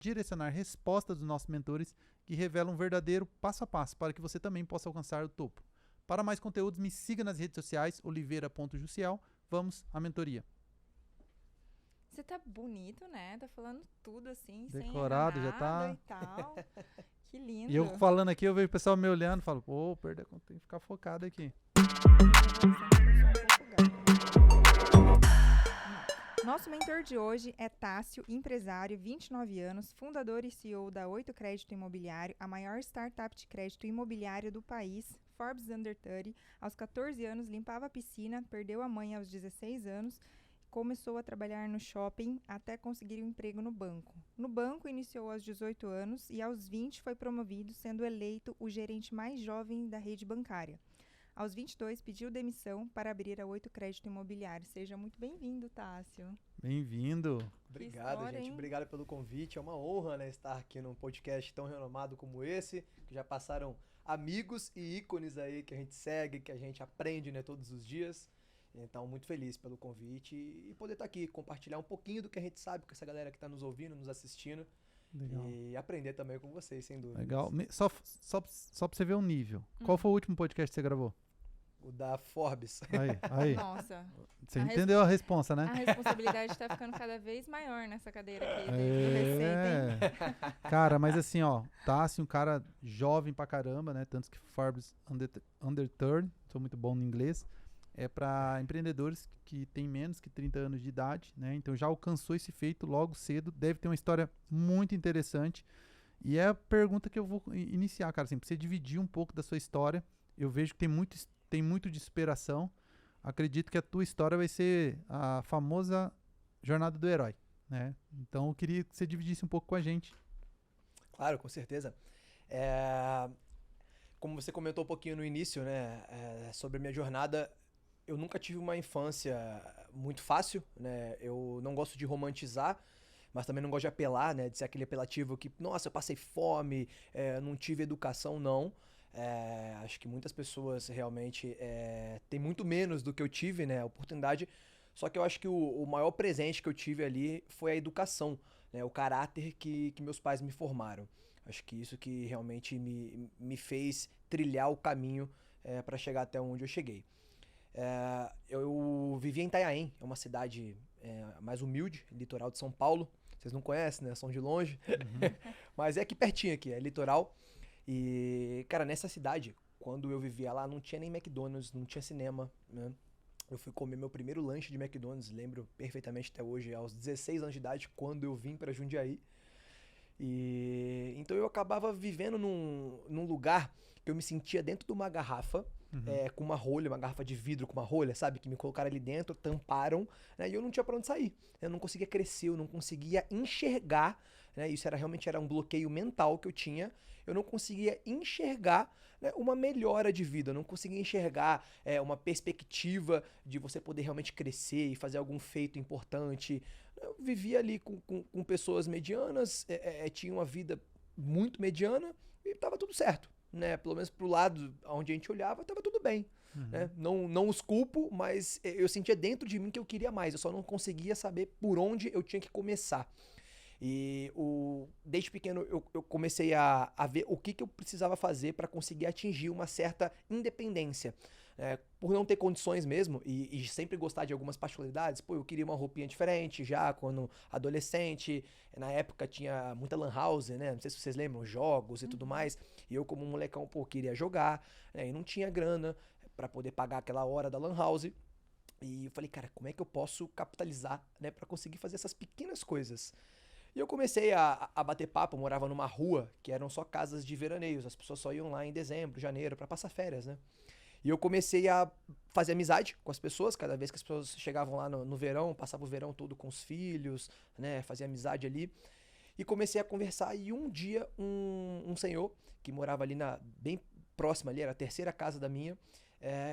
direcionar respostas dos nossos mentores que revelam um verdadeiro passo a passo para que você também possa alcançar o topo. Para mais conteúdos, me siga nas redes sociais, oliveira.jussiel. Vamos à mentoria. Você tá bonito, né? Tá falando tudo assim, Decorado, sem já errar tá. nada e tal. Que lindo. E eu falando aqui, eu vejo o pessoal me olhando e falo, pô, perda, tem que ficar focado aqui. Nosso mentor de hoje é Tássio, empresário, 29 anos, fundador e CEO da 8 Crédito Imobiliário, a maior startup de crédito imobiliário do país, Forbes Under 30. Aos 14 anos, limpava a piscina, perdeu a mãe aos 16 anos, começou a trabalhar no shopping até conseguir um emprego no banco. No banco, iniciou aos 18 anos e aos 20 foi promovido, sendo eleito o gerente mais jovem da rede bancária. Aos 22, pediu demissão para abrir a 8 Crédito Imobiliário. Seja muito bem-vindo, Tássio. Bem-vindo. Obrigado, história, gente. hein? Obrigado pelo convite. É uma honra, né, estar aqui num podcast tão renomado como esse, que já passaram amigos e ícones aí que a gente segue, que a gente aprende, né, todos os dias. Então, muito feliz pelo convite e poder estar aqui, compartilhar um pouquinho do que a gente sabe com essa galera que está nos ouvindo, nos assistindo. Legal. E aprender também com vocês, sem dúvida. Legal. Só pra você ver o nível. Qual foi o último podcast que você gravou? O da Forbes. Aí. Nossa, Você entendeu a responsa, né? a responsabilidade está ficando cada vez maior nessa cadeira aqui do Receita, hein? Cara, mas assim, ó, Tássio, um cara jovem pra caramba, né? Tanto que Forbes Under 30, sou muito bom no inglês, é pra empreendedores que têm menos que 30 anos de idade, né? Então já alcançou esse feito logo cedo, deve ter uma história muito interessante. E é a pergunta que eu vou iniciar, cara, assim, pra você dividir um pouco da sua história. Eu vejo que tem muito de inspiração. Acredito que a tua história vai ser a famosa jornada do herói, né? Então eu queria que você dividisse um pouco com a gente. Claro, com certeza. Como você comentou um pouquinho no início, né, sobre a minha jornada, eu nunca tive uma infância muito fácil, né? Eu não gosto de romantizar, mas também não gosto de apelar, né? De ser aquele apelativo que, nossa, eu passei fome, não tive educação, não. Acho que muitas pessoas realmente têm muito menos do que eu tive, né? A oportunidade. Só que eu acho que o maior presente que eu tive ali foi a educação, né? O caráter que meus pais me formaram. Acho que isso que realmente me fez trilhar o caminho para chegar até onde eu cheguei. Eu vivia em Itanhaém, é uma cidade mais humilde, litoral de São Paulo. Vocês não conhecem, né? São de longe. Mas é aqui pertinho aqui, é litoral. E, cara, nessa cidade, quando eu vivia lá, não tinha nem McDonald's, não tinha cinema, né? Eu fui comer meu primeiro lanche de McDonald's, lembro perfeitamente até hoje, aos 16 anos de idade, quando eu vim pra Jundiaí. E então eu acabava vivendo num lugar que eu me sentia dentro de uma garrafa, com uma rolha, uma garrafa de vidro com uma rolha, sabe? Que me colocaram ali dentro, tamparam, né? E eu não tinha pra onde sair. Eu não conseguia crescer, eu não conseguia enxergar, né? Isso realmente era um bloqueio mental que eu tinha. Eu não conseguia enxergar, né, uma melhora de vida, eu não conseguia enxergar uma perspectiva de você poder realmente crescer e fazer algum feito importante. Eu vivia ali com pessoas medianas, tinha uma vida muito mediana e tava tudo certo, né? Pelo menos pro lado onde a gente olhava, tava tudo bem. Né? Não os culpo, mas eu sentia dentro de mim que eu queria mais, eu só não conseguia saber por onde eu tinha que começar. E desde pequeno eu comecei a ver o que eu precisava fazer para conseguir atingir uma certa independência. Por não ter condições mesmo e sempre gostar de algumas particularidades, eu queria uma roupinha diferente já quando adolescente. Na época tinha muita lan house, né? Não sei se vocês lembram, jogos e tudo mais. E eu como molecão, queria jogar, né? E não tinha grana para poder pagar aquela hora da lan house. E eu falei, cara, como é que eu posso capitalizar, né, para conseguir fazer essas pequenas coisas? E eu comecei a bater papo, eu morava numa rua que eram só casas de veraneios, as pessoas só iam lá em dezembro, janeiro, pra passar férias, né? E eu comecei a fazer amizade com as pessoas, cada vez que as pessoas chegavam lá no verão, passava o verão todo com os filhos, né? Fazia amizade ali. E comecei a conversar e um dia um senhor que morava ali bem próximo ali, era a terceira casa da minha,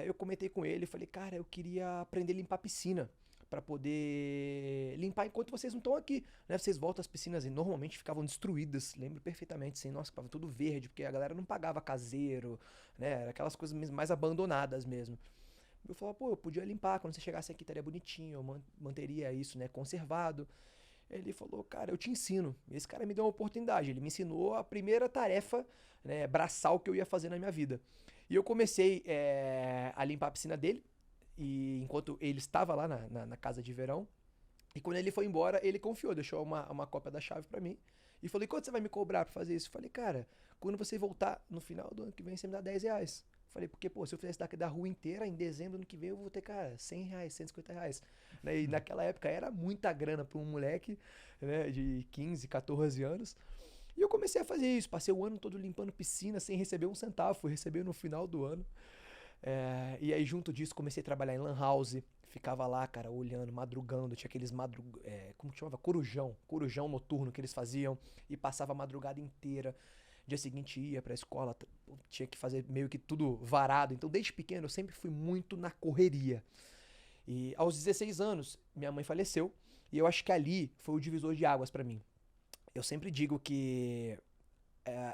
eu comentei com ele, falei, cara, eu queria aprender a limpar piscina para poder limpar enquanto vocês não estão aqui, né? Vocês voltam às piscinas e normalmente ficavam destruídas, lembro perfeitamente, assim, nossa, ficava tudo verde, porque a galera não pagava caseiro, né? Era aquelas coisas mais abandonadas mesmo. Eu falava, eu podia limpar, quando você chegasse aqui estaria bonitinho, eu manteria isso, né, conservado. Ele falou, cara, eu te ensino. Esse cara me deu uma oportunidade. Ele me ensinou a primeira tarefa, né, braçal que eu ia fazer na minha vida. E eu comecei a limpar a piscina dele, e enquanto ele estava lá na casa de verão. E quando ele foi embora, ele confiou, deixou uma cópia da chave pra mim. E falou, quanto você vai me cobrar pra fazer isso? Eu falei, cara, quando você voltar no final do ano que vem, você me dá R$ 10. Falei, porque, pô, se eu fizesse daqui da rua inteira, em dezembro do ano que vem, eu vou ter, cara, R$ 100, R$ 150. Né? E naquela época era muita grana pra um moleque, né, de 15, 14 anos. E eu comecei a fazer isso. Passei o ano todo limpando piscina sem receber um centavo. Fui receber no final do ano. E aí, junto disso, comecei a trabalhar em lan house. Ficava lá, cara, olhando, madrugando. Tinha aqueles como que chamava? Corujão noturno que eles faziam. E passava a madrugada inteira. Dia seguinte ia pra escola, tinha que fazer meio que tudo varado. Então, desde pequeno, eu sempre fui muito na correria. E aos 16 anos, minha mãe faleceu. E eu acho que ali foi o divisor de águas pra mim. Eu sempre digo que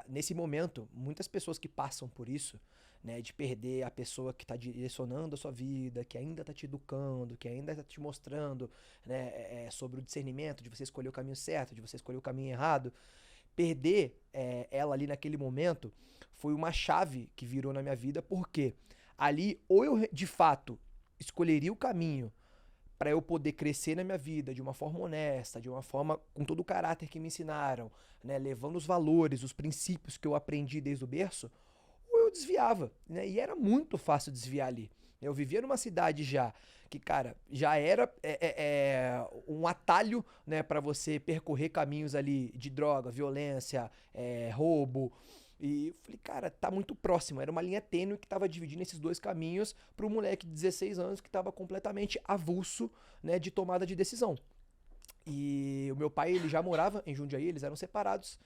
nesse momento, muitas pessoas que passam por isso, né, de perder a pessoa que está direcionando a sua vida, que ainda está te educando, que ainda está te mostrando, né, sobre o discernimento, de você escolher o caminho certo, de você escolher o caminho errado, perder ela ali naquele momento foi uma chave que virou na minha vida, porque ali ou eu de fato escolheria o caminho para eu poder crescer na minha vida de uma forma honesta, de uma forma com todo o caráter que me ensinaram, né, levando os valores, os princípios que eu aprendi desde o berço, ou eu desviava, né, e era muito fácil desviar ali. Eu vivia numa cidade já que, cara, já era um atalho, né, para você percorrer caminhos ali de droga, violência, roubo. E eu falei, cara, tá muito próximo. Era uma linha tênue que tava dividindo esses dois caminhos para um moleque de 16 anos que tava completamente avulso, né, de tomada de decisão. E o meu pai, ele já morava em Jundiaí, eles eram separados.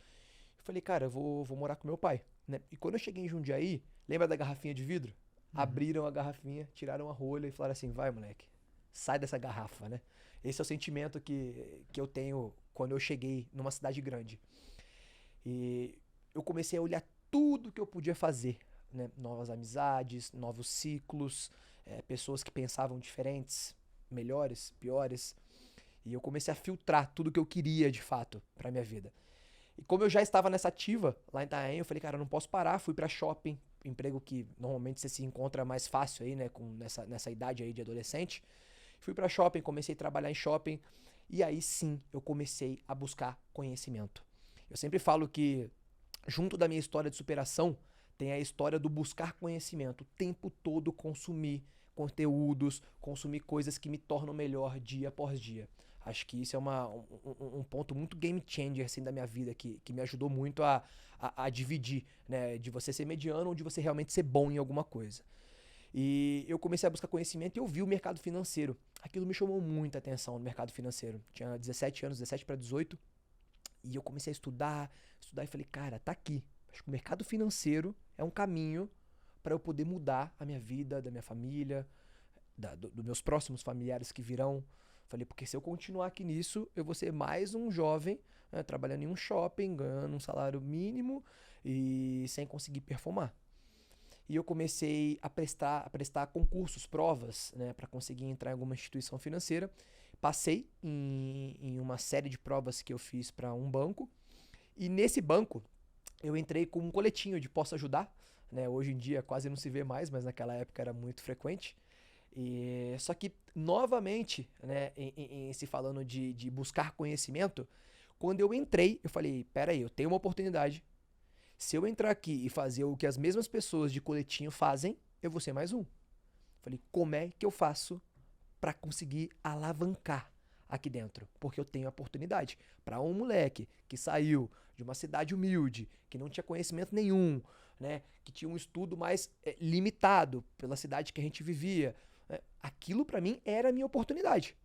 Eu falei, cara, eu vou morar com meu pai, né? E quando eu cheguei em Jundiaí, lembra da garrafinha de vidro? Abriram a garrafinha, tiraram a rolha e falaram assim, vai, moleque, sai dessa garrafa, né? Esse é o sentimento que eu tenho quando eu cheguei numa cidade grande. E eu comecei a olhar tudo que eu podia fazer, né? Novas amizades, novos ciclos, pessoas que pensavam diferentes, melhores, piores. E eu comecei a filtrar tudo que eu queria, de fato, pra minha vida. E como eu já estava nessa ativa lá em Itaém, eu falei, cara, eu não posso parar. Fui pra shopping, emprego que normalmente você se encontra mais fácil aí, né, nessa idade aí de adolescente. Fui pra shopping, comecei a trabalhar em shopping. E aí sim, eu comecei a buscar conhecimento. Eu sempre falo que junto da minha história de superação, tem a história do buscar conhecimento. O tempo todo consumir conteúdos, consumir coisas que me tornam melhor dia após dia. Acho que isso é um ponto muito game changer assim, da minha vida, que me ajudou muito a dividir, né, de você ser mediano ou de você realmente ser bom em alguma coisa. E eu comecei a buscar conhecimento e eu vi o mercado financeiro. Aquilo me chamou muita atenção no mercado financeiro. Tinha 17 anos, 17 para 18. E eu comecei a estudar e falei, cara, tá aqui. Acho que o mercado financeiro é um caminho para eu poder mudar a minha vida, da minha família, dos meus próximos familiares que virão. Falei, porque se eu continuar aqui nisso, eu vou ser mais um jovem, né, trabalhando em um shopping, ganhando um salário mínimo e sem conseguir performar. E eu comecei a prestar concursos, provas, né, para conseguir entrar em alguma instituição financeira. Passei em uma série de provas que eu fiz para um banco. E nesse banco, eu entrei com um coletinho de Posso Ajudar. Né? Hoje em dia quase não se vê mais, mas naquela época era muito frequente. Só que, novamente, né, se falando de buscar conhecimento, quando eu entrei, eu falei, peraí, eu tenho uma oportunidade. Se eu entrar aqui e fazer o que as mesmas pessoas de coletinho fazem, eu vou ser mais um. Falei, como é que eu faço para conseguir alavancar aqui dentro? Porque eu tenho a oportunidade. Para um moleque que saiu de uma cidade humilde, que não tinha conhecimento nenhum, né, que tinha um estudo mais limitado pela cidade que a gente vivia, né, aquilo para mim era a minha oportunidade.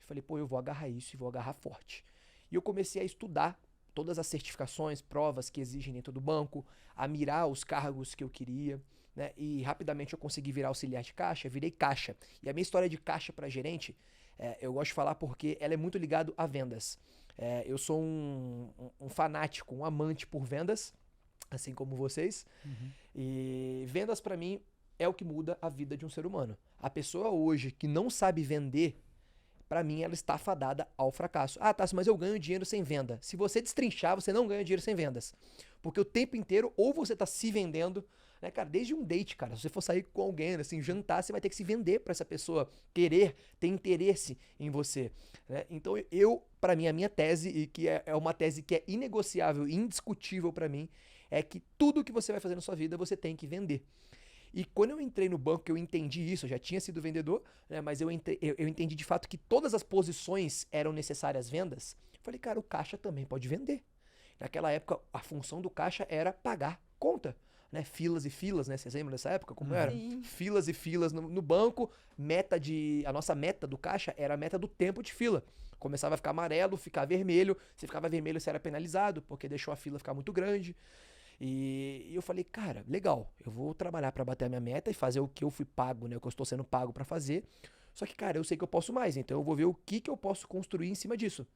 Eu falei, pô, eu vou agarrar isso e vou agarrar forte. E eu comecei a estudar todas as certificações, provas que exigem dentro do banco, a mirar os cargos que eu queria, né? E rapidamente eu consegui virar auxiliar de caixa, virei caixa. E a minha história de caixa para gerente, eu gosto de falar porque ela é muito ligada a vendas. Eu sou um fanático, um amante por vendas, assim como vocês. Uhum. E vendas para mim é o que muda a vida de um ser humano. A pessoa hoje que não sabe vender, pra mim ela está fadada ao fracasso. Ah, Tássio, mas eu ganho dinheiro sem venda. Se você destrinchar, você não ganha dinheiro sem vendas. Porque o tempo inteiro, ou você tá se vendendo, né, cara, desde um date, cara, se você for sair com alguém, assim, jantar, você vai ter que se vender pra essa pessoa querer, ter interesse em você, né? Então pra mim, a minha tese, e que é uma tese que é inegociável, indiscutível pra mim, é que tudo que você vai fazer na sua vida, você tem que vender. E quando eu entrei no banco, que eu entendi isso, eu já tinha sido vendedor, né, mas eu entendi de fato que todas as posições eram necessárias vendas. Eu falei, cara, o caixa também pode vender. Naquela época, a função do caixa era pagar conta, né? Filas e filas, né? Vocês lembram dessa época? Como era? Sim. Filas e filas no banco. A nossa meta do caixa era a meta do tempo de fila. Começava a ficar amarelo, ficar vermelho. Se ficava vermelho, você era penalizado, porque deixou a fila ficar muito grande. E eu falei, cara, legal, eu vou trabalhar pra bater a minha meta e fazer o que eu fui pago, né? O que eu estou sendo pago pra fazer. Só que, cara, eu sei que eu posso mais, então eu vou ver o que eu posso construir em cima disso.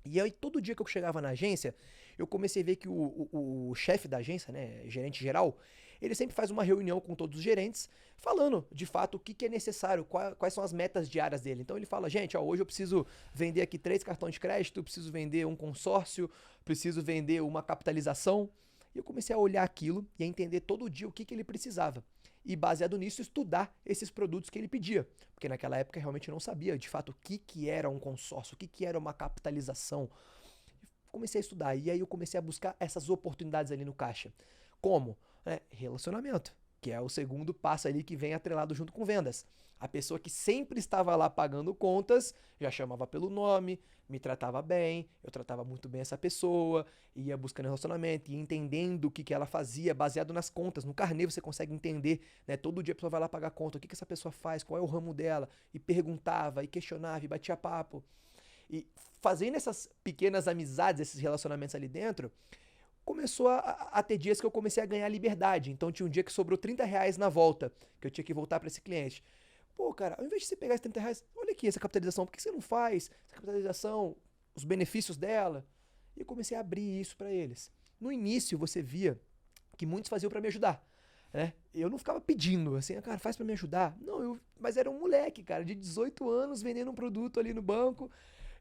E aí, todo dia que eu chegava na agência, eu comecei a ver que o chefe da agência, né, gerente geral, ele sempre faz uma reunião com todos os gerentes, falando, de fato, o que é necessário, quais são as metas diárias dele. Então, ele fala, gente, ó, hoje eu preciso vender aqui 3 cartões de crédito, preciso vender um consórcio, preciso vender uma capitalização. E eu comecei a olhar aquilo e a entender todo dia o que ele precisava. E baseado nisso, estudar esses produtos que ele pedia. Porque naquela época eu realmente não sabia, de fato, o que era um consórcio, o que era uma capitalização. Comecei a estudar e aí eu comecei a buscar essas oportunidades ali no caixa. Como? Relacionamento, que é o segundo passo ali que vem atrelado junto com vendas. A pessoa que sempre estava lá pagando contas, já chamava pelo nome, me tratava bem, eu tratava muito bem essa pessoa, ia buscando relacionamento, ia entendendo o que ela fazia, baseado nas contas. No carnê você consegue entender, né? Todo dia a pessoa vai lá pagar conta, o que essa pessoa faz, qual é o ramo dela, e perguntava, e questionava, e batia papo. E fazendo essas pequenas amizades, esses relacionamentos ali dentro, começou a ter dias que eu comecei a ganhar liberdade. Então tinha um dia que sobrou R$ 30 na volta, que eu tinha que voltar para esse cliente. Pô, cara, ao invés de você pegar esses R$ 30, olha aqui essa capitalização, por que você não faz essa capitalização, os benefícios dela? E eu comecei a abrir isso para eles. No início você via que muitos faziam para me ajudar, né? Eu não ficava pedindo, assim, cara, faz para me ajudar. Não, mas era um moleque, cara, de 18 anos vendendo um produto ali no banco.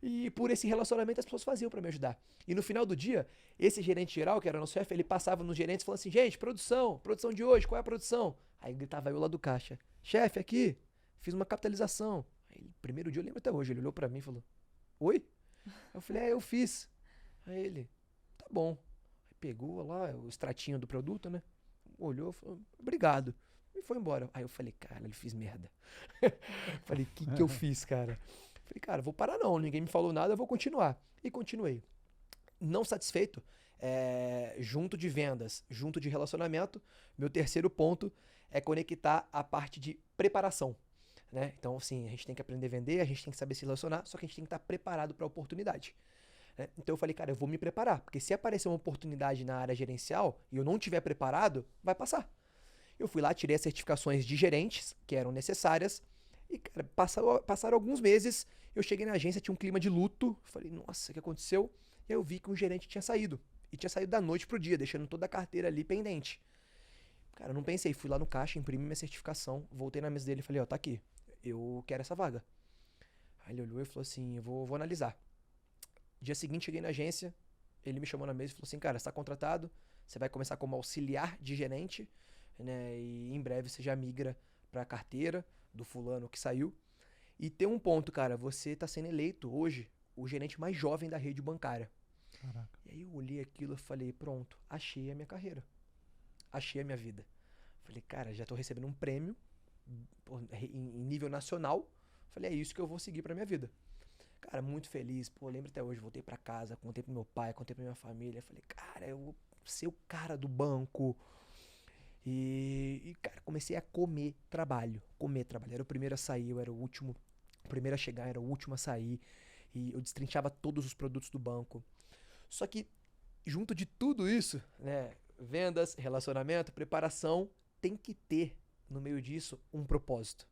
E por esse relacionamento as pessoas faziam pra me ajudar. E no final do dia, esse gerente geral, que era nosso chefe, ele passava nos gerentes e falava assim, gente, produção de hoje, qual é a produção? Aí gritava eu lá do caixa, chefe, aqui, fiz uma capitalização. Aí, primeiro dia eu lembro até hoje, ele olhou pra mim e falou, oi? Eu falei, eu fiz. Aí ele, tá bom. Aí pegou lá o extratinho do produto, né? Olhou, falou, obrigado. E foi embora. Aí eu falei, cara, ele fiz merda. Falei, o que eu fiz, cara? Falei, cara, vou parar não, ninguém me falou nada, eu vou continuar. E continuei. Não satisfeito, junto de vendas, junto de relacionamento, meu terceiro ponto é conectar a parte de preparação, né? Então, assim, a gente tem que aprender a vender, a gente tem que saber se relacionar, só que a gente tem que estar preparado para a oportunidade, né? Então eu falei, cara, eu vou me preparar, porque se aparecer uma oportunidade na área gerencial e eu não estiver preparado, vai passar. Eu fui lá, tirei as certificações de gerentes, que eram necessárias, e, cara, passaram alguns meses, eu cheguei na agência, tinha um clima de luto, falei, nossa, o que aconteceu? E aí eu vi que um gerente tinha saído, e tinha saído da noite pro dia, deixando toda a carteira ali pendente. Cara, eu não pensei, fui lá no caixa, imprimi minha certificação, voltei na mesa dele e falei, ó, tá aqui, eu quero essa vaga. Aí ele olhou e falou assim, eu vou analisar. Dia seguinte, cheguei na agência, ele me chamou na mesa e falou assim, cara, você tá contratado, você vai começar como auxiliar de gerente, né, e em breve você já migra pra carteira do fulano que saiu. E tem um ponto, cara, você tá sendo eleito hoje o gerente mais jovem da rede bancária. Caraca. E aí eu olhei aquilo e falei, pronto, achei a minha carreira. Achei a minha vida. Falei, cara, já tô recebendo um prêmio em nível nacional. Falei, é isso que eu vou seguir pra minha vida. Cara, muito feliz. Pô, lembro até hoje, voltei pra casa, contei pro meu pai, contei pra minha família. Falei, cara, eu vou ser o cara do banco. E, cara, comecei a comer trabalho. Era o primeiro a sair, eu era o último. O primeiro a chegar, era o último a sair. E eu destrinchava todos os produtos do banco. Só que, junto de tudo isso, né? Vendas, relacionamento, preparação, tem que ter, no meio disso, um propósito.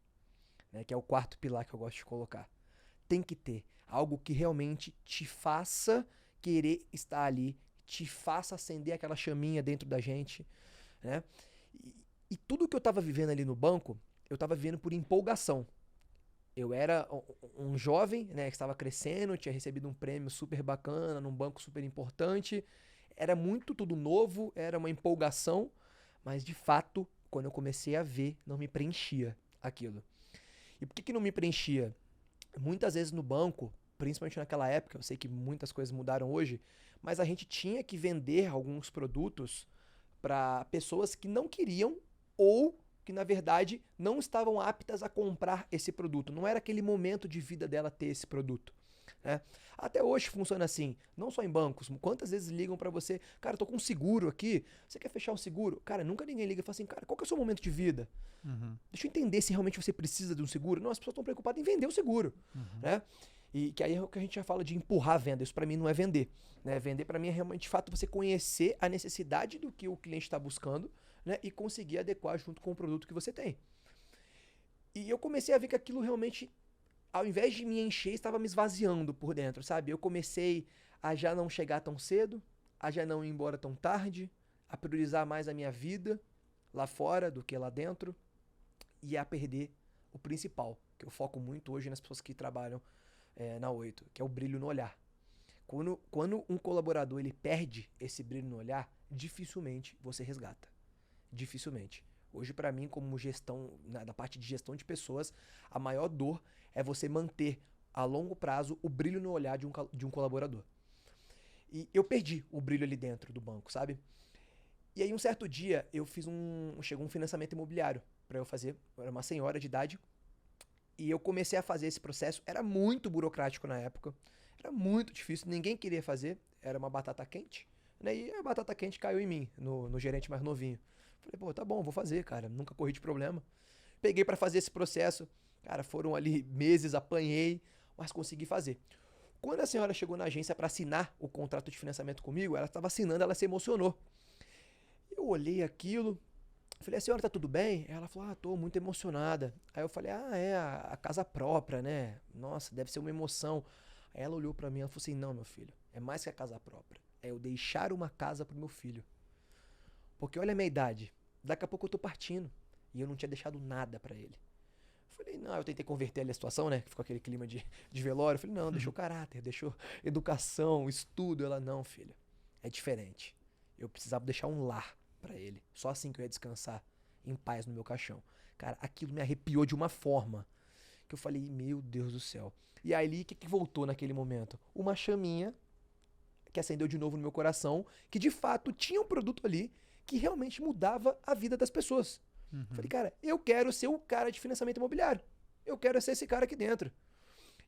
Né, que é o quarto pilar que eu gosto de colocar. Tem que ter algo que realmente te faça querer estar ali, te faça acender aquela chaminha dentro da gente, né? E tudo que eu tava vivendo ali no banco, eu tava vivendo por empolgação. Eu era um jovem, né, que estava crescendo, tinha recebido um prêmio super bacana, num banco super importante. Era muito tudo novo, era uma empolgação, mas de fato, quando eu comecei a ver, não me preenchia aquilo. E por que que não me preenchia? Muitas vezes no banco, principalmente naquela época, eu sei que muitas coisas mudaram hoje, mas a gente tinha que vender alguns produtos para pessoas que não queriam ou que na verdade não estavam aptas a comprar esse produto. Não era aquele momento de vida dela ter esse produto. Né? Até hoje funciona assim, não só em bancos. Quantas vezes ligam para você, cara, eu tô com um seguro aqui, você quer fechar um seguro? Cara, nunca ninguém liga e fala assim, cara, qual que é o seu momento de vida? Uhum. Deixa eu entender se realmente você precisa de um seguro. Não, as pessoas estão preocupadas em vender o seguro. Uhum. Né? E que aí é o que a gente já fala de empurrar a venda. Isso para mim não é vender. Né? Vender para mim é realmente, de fato, você conhecer a necessidade do que o cliente está buscando, né? E conseguir adequar junto com o produto que você tem. E eu comecei a ver que aquilo realmente, ao invés de me encher, estava me esvaziando por dentro, sabe? Eu comecei a já não chegar tão cedo, a já não ir embora tão tarde, a priorizar mais a minha vida lá fora do que lá dentro e a perder o principal, que eu foco muito hoje nas pessoas que trabalham na 8, que é o brilho no olhar. Quando um colaborador ele perde esse brilho no olhar, dificilmente você resgata. Dificilmente. Hoje, para mim, como gestão, na parte de gestão de pessoas, a maior dor é você manter a longo prazo o brilho no olhar de um colaborador. E eu perdi o brilho ali dentro do banco, sabe? E aí, um certo dia, chegou um financiamento imobiliário para eu fazer. Eu era uma senhora de idade. E eu comecei a fazer esse processo. Era muito burocrático na época. Era muito difícil. Ninguém queria fazer. Era uma batata quente. Né? E a batata quente caiu em mim, no gerente mais novinho. Falei, pô, tá bom, vou fazer, cara. Nunca corri de problema. Peguei pra fazer esse processo. Cara, foram ali meses, apanhei, mas consegui fazer. Quando a senhora chegou na agência pra assinar o contrato de financiamento comigo, ela estava assinando, ela se emocionou. Eu olhei aquilo, falei, a senhora tá tudo bem? Ela falou, tô muito emocionada. Aí eu falei, é a casa própria, né? Nossa, deve ser uma emoção. Aí ela olhou pra mim e falou assim, não, meu filho, é mais que a casa própria. É eu deixar uma casa pro meu filho. Porque olha a minha idade. Daqui a pouco eu tô partindo. E eu não tinha deixado nada pra ele. Falei, não, eu tentei converter ali a situação, né? Que ficou aquele clima de velório. Falei, não, deixou caráter, deixou educação, estudo. Ela, não, filha, é diferente. Eu precisava deixar um lar pra ele. Só assim que eu ia descansar em paz no meu caixão. Cara, aquilo me arrepiou de uma forma que eu falei, meu Deus do céu. E aí, o que voltou naquele momento? Uma chaminha que acendeu de novo no meu coração, que de fato tinha um produto ali que realmente mudava a vida das pessoas. Uhum. Falei, cara, eu quero ser o cara de financiamento imobiliário. Eu quero ser esse cara aqui dentro.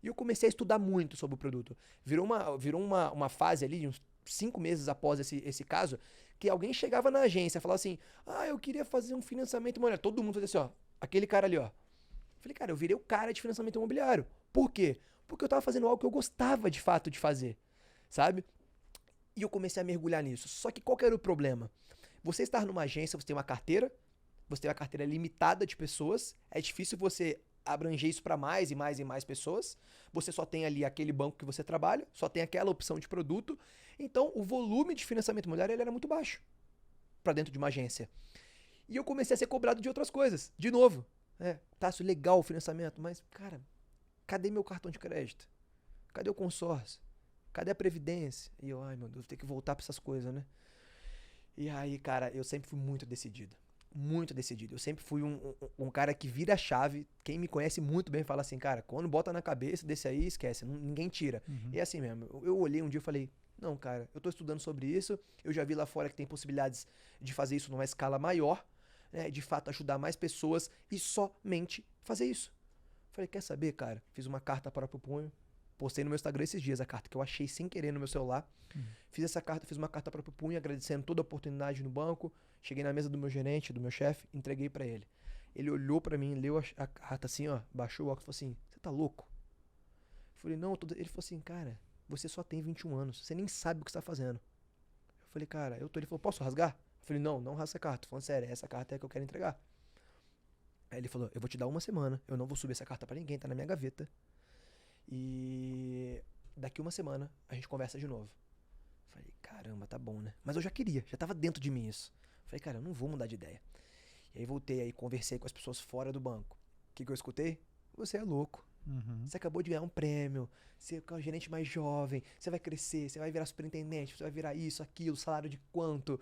E eu comecei a estudar muito sobre o produto. Virou uma fase ali, uns 5 meses após esse caso, que alguém chegava na agência e falava assim, eu queria fazer um financiamento imobiliário. Todo mundo fazia assim, ó, aquele cara ali, ó. Falei, cara, eu virei o cara de financiamento imobiliário. Por quê? Porque eu tava fazendo algo que eu gostava de fato de fazer, sabe? E eu comecei a mergulhar nisso. Só que qual que era o problema? Você estar numa agência, você tem uma carteira limitada de pessoas, é difícil você abranger isso para mais e mais e mais pessoas. Você só tem ali aquele banco que você trabalha, só tem aquela opção de produto. Então, o volume de financiamento imobiliário ele era muito baixo para dentro de uma agência. E eu comecei a ser cobrado de outras coisas. De novo, Tássio, legal o financiamento, mas, cara, cadê meu cartão de crédito? Cadê o consórcio? Cadê a previdência? E eu, ai meu Deus, vou ter que voltar para essas coisas, né? E aí, cara, eu sempre fui muito decidido. Muito decidido. Eu sempre fui um cara que vira a chave. Quem me conhece muito bem fala assim, cara, quando bota na cabeça desse aí, esquece, ninguém tira. Uhum. E é assim mesmo. Eu olhei um dia e falei, não, cara, eu tô estudando sobre isso, eu já vi lá fora que tem possibilidades de fazer isso numa escala maior, né, de fato ajudar mais pessoas e somente fazer isso. Falei, quer saber, cara? Fiz uma carta para o punho, postei no meu Instagram esses dias a carta que eu achei sem querer no meu celular. Fiz essa carta, fiz uma carta para o punho, agradecendo toda a oportunidade no banco. Cheguei na mesa do meu gerente, do meu chefe, entreguei para ele. Ele olhou para mim, leu a carta assim, ó, baixou o óculos e falou assim, você tá louco? Eu falei, não, ele falou assim, cara, você só tem 21 anos, você nem sabe o que você tá fazendo. Eu falei, cara, Ele falou, posso rasgar? Eu falei, não rasga essa carta. Tô falando sério, essa carta é a que eu quero entregar. Aí ele falou, eu vou te dar 1 semana, eu não vou subir essa carta para ninguém, tá na minha gaveta. E daqui 1 semana a gente conversa de novo. Falei, caramba, tá bom, né? Mas eu já queria, já tava dentro de mim isso. Falei, cara, eu não vou mudar de ideia. E aí voltei, aí conversei com as pessoas fora do banco. O que eu escutei? Você é louco. Uhum. Você acabou de ganhar um prêmio, você é o gerente mais jovem, você vai crescer, você vai virar superintendente, você vai virar isso, aquilo, salário de quanto,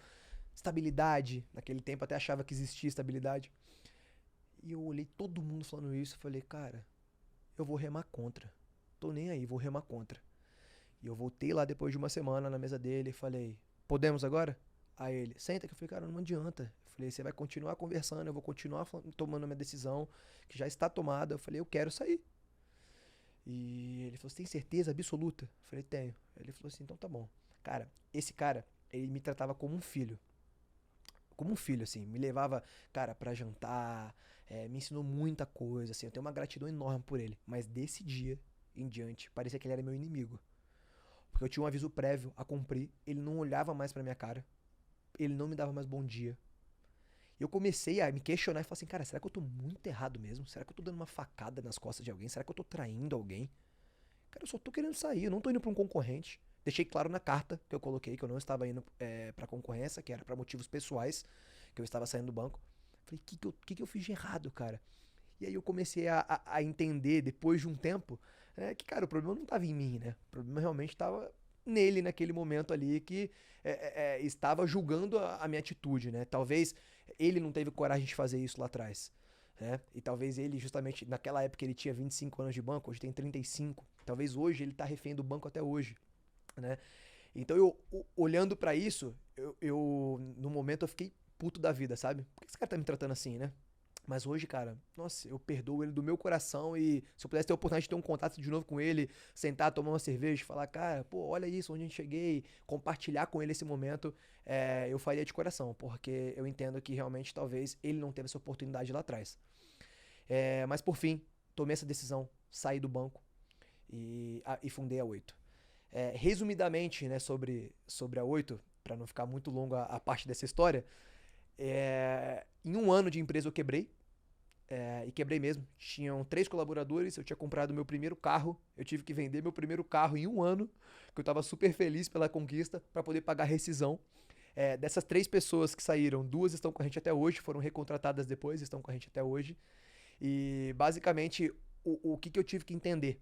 estabilidade. Naquele tempo eu até achava que existia estabilidade. E eu olhei todo mundo falando isso e falei, cara, eu vou remar contra. Tô nem aí, vou remar contra. E eu voltei lá depois de uma semana na mesa dele e falei, podemos agora? Aí ele, senta que eu falei, cara, não adianta. Eu falei, você vai continuar conversando, eu vou continuar tomando a minha decisão, que já está tomada. Eu falei, eu quero sair. E ele falou, você tem certeza absoluta? Eu falei, tenho. Ele falou assim, então tá bom. Cara, esse cara, ele me tratava como um filho. Como um filho, assim. Me levava, cara, pra jantar, me ensinou muita coisa, assim. Eu tenho uma gratidão enorme por ele. Mas desse dia em diante, parecia que ele era meu inimigo. Porque eu tinha um aviso prévio a cumprir, ele não olhava mais pra minha cara, ele não me dava mais bom dia. E eu comecei a me questionar e falar assim, cara, será que eu tô muito errado mesmo? Será que eu tô dando uma facada nas costas de alguém? Será que eu tô traindo alguém? Cara, eu só tô querendo sair, eu não tô indo pra um concorrente. Deixei claro na carta que eu coloquei que eu não estava indo pra concorrência, que era pra motivos pessoais, que eu estava saindo do banco. Falei, que eu fiz de errado, cara? E aí eu comecei a entender, depois de um tempo, que, cara, o problema não estava em mim, né? O problema realmente estava nele naquele momento ali, que estava julgando a minha atitude, né? Talvez ele não teve coragem de fazer isso lá atrás, né? E talvez ele, justamente, naquela época ele tinha 25 anos de banco, hoje tem 35. Talvez hoje ele tá refém do banco até hoje, né? Então olhando pra isso, no momento eu fiquei puto da vida, sabe? Por que esse cara tá me tratando assim, né? Mas hoje, cara, nossa, eu perdoo ele do meu coração e se eu pudesse ter a oportunidade de ter um contato de novo com ele, sentar, tomar uma cerveja, falar, cara, pô, olha isso, onde a gente cheguei, compartilhar com ele esse momento, eu faria de coração, porque eu entendo que realmente talvez ele não teve essa oportunidade lá atrás. Mas por fim, tomei essa decisão, saí do banco e fundei a Oito. Resumidamente, né, sobre a Oito, para não ficar muito longo a parte dessa história, em um ano de empresa eu quebrei. E quebrei mesmo. Tinham 3 colaboradores, eu tinha comprado meu primeiro carro, eu tive que vender meu primeiro carro em um ano, que eu tava super feliz pela conquista, para poder pagar a rescisão. Dessas 3 pessoas que saíram, 2 estão com a gente até hoje, foram recontratadas depois, estão com a gente até hoje. E basicamente, o que eu tive que entender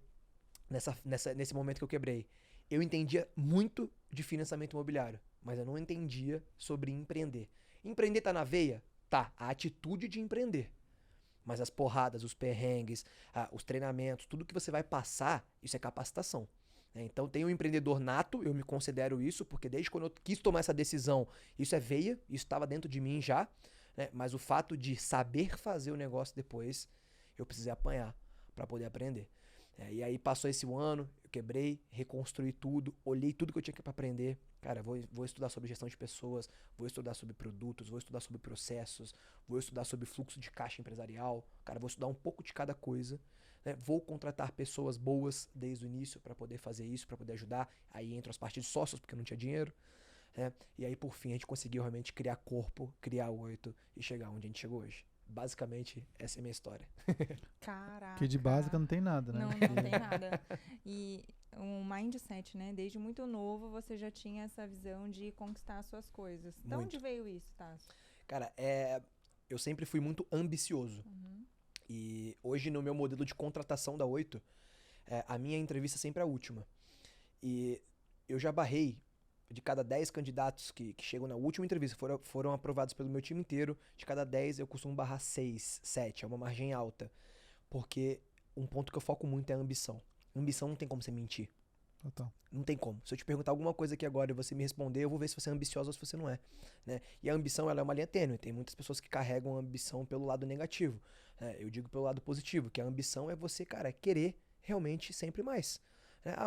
nesse momento que eu quebrei? Eu entendia muito de financiamento imobiliário, mas eu não entendia sobre empreender. Empreender tá na veia? Tá, a atitude de empreender. Mas as porradas, os perrengues, os treinamentos, tudo que você vai passar, isso é capacitação. Então tem um empreendedor nato, eu me considero isso, porque desde quando eu quis tomar essa decisão, isso é veia, isso estava dentro de mim já, né? Mas o fato de saber fazer o negócio depois, eu precisei apanhar para poder aprender. E aí passou esse ano, eu quebrei, reconstruí tudo, olhei tudo que eu tinha para aprender. Cara, vou estudar sobre gestão de pessoas, vou estudar sobre produtos, vou estudar sobre processos, vou estudar sobre fluxo de caixa empresarial. Cara, vou estudar um pouco de cada coisa. Né? Vou contratar pessoas boas desde o início para poder fazer isso, para poder ajudar. Aí entram as partes de sócios, porque eu não tinha dinheiro. Né? E aí, por fim, a gente conseguiu realmente criar corpo, criar o Oito e chegar onde a gente chegou hoje. Basicamente, essa é a minha história. Caraca. Que de básica não tem nada, né? Não tem nada. E um mindset, né? Desde muito novo você já tinha essa visão de conquistar as suas coisas. De onde veio isso, Tássio? Cara, eu sempre fui muito ambicioso. Uhum. E hoje no meu modelo de contratação da Oito, a minha entrevista sempre é a última. E eu já barrei de cada 10 candidatos que chegam na última entrevista, foram aprovados pelo meu time inteiro, de cada 10 eu costumo barrar 6, 7, é uma margem alta. Porque um ponto que eu foco muito é a ambição. Ambição não tem como você mentir. Total. Não tem como. Se eu te perguntar alguma coisa aqui agora e você me responder, eu vou ver se você é ambicioso ou se você não é. Né? E a ambição, ela é uma linha tênue. Tem muitas pessoas que carregam a ambição pelo lado negativo. Eu digo pelo lado positivo, que a ambição é você, cara, querer realmente sempre mais.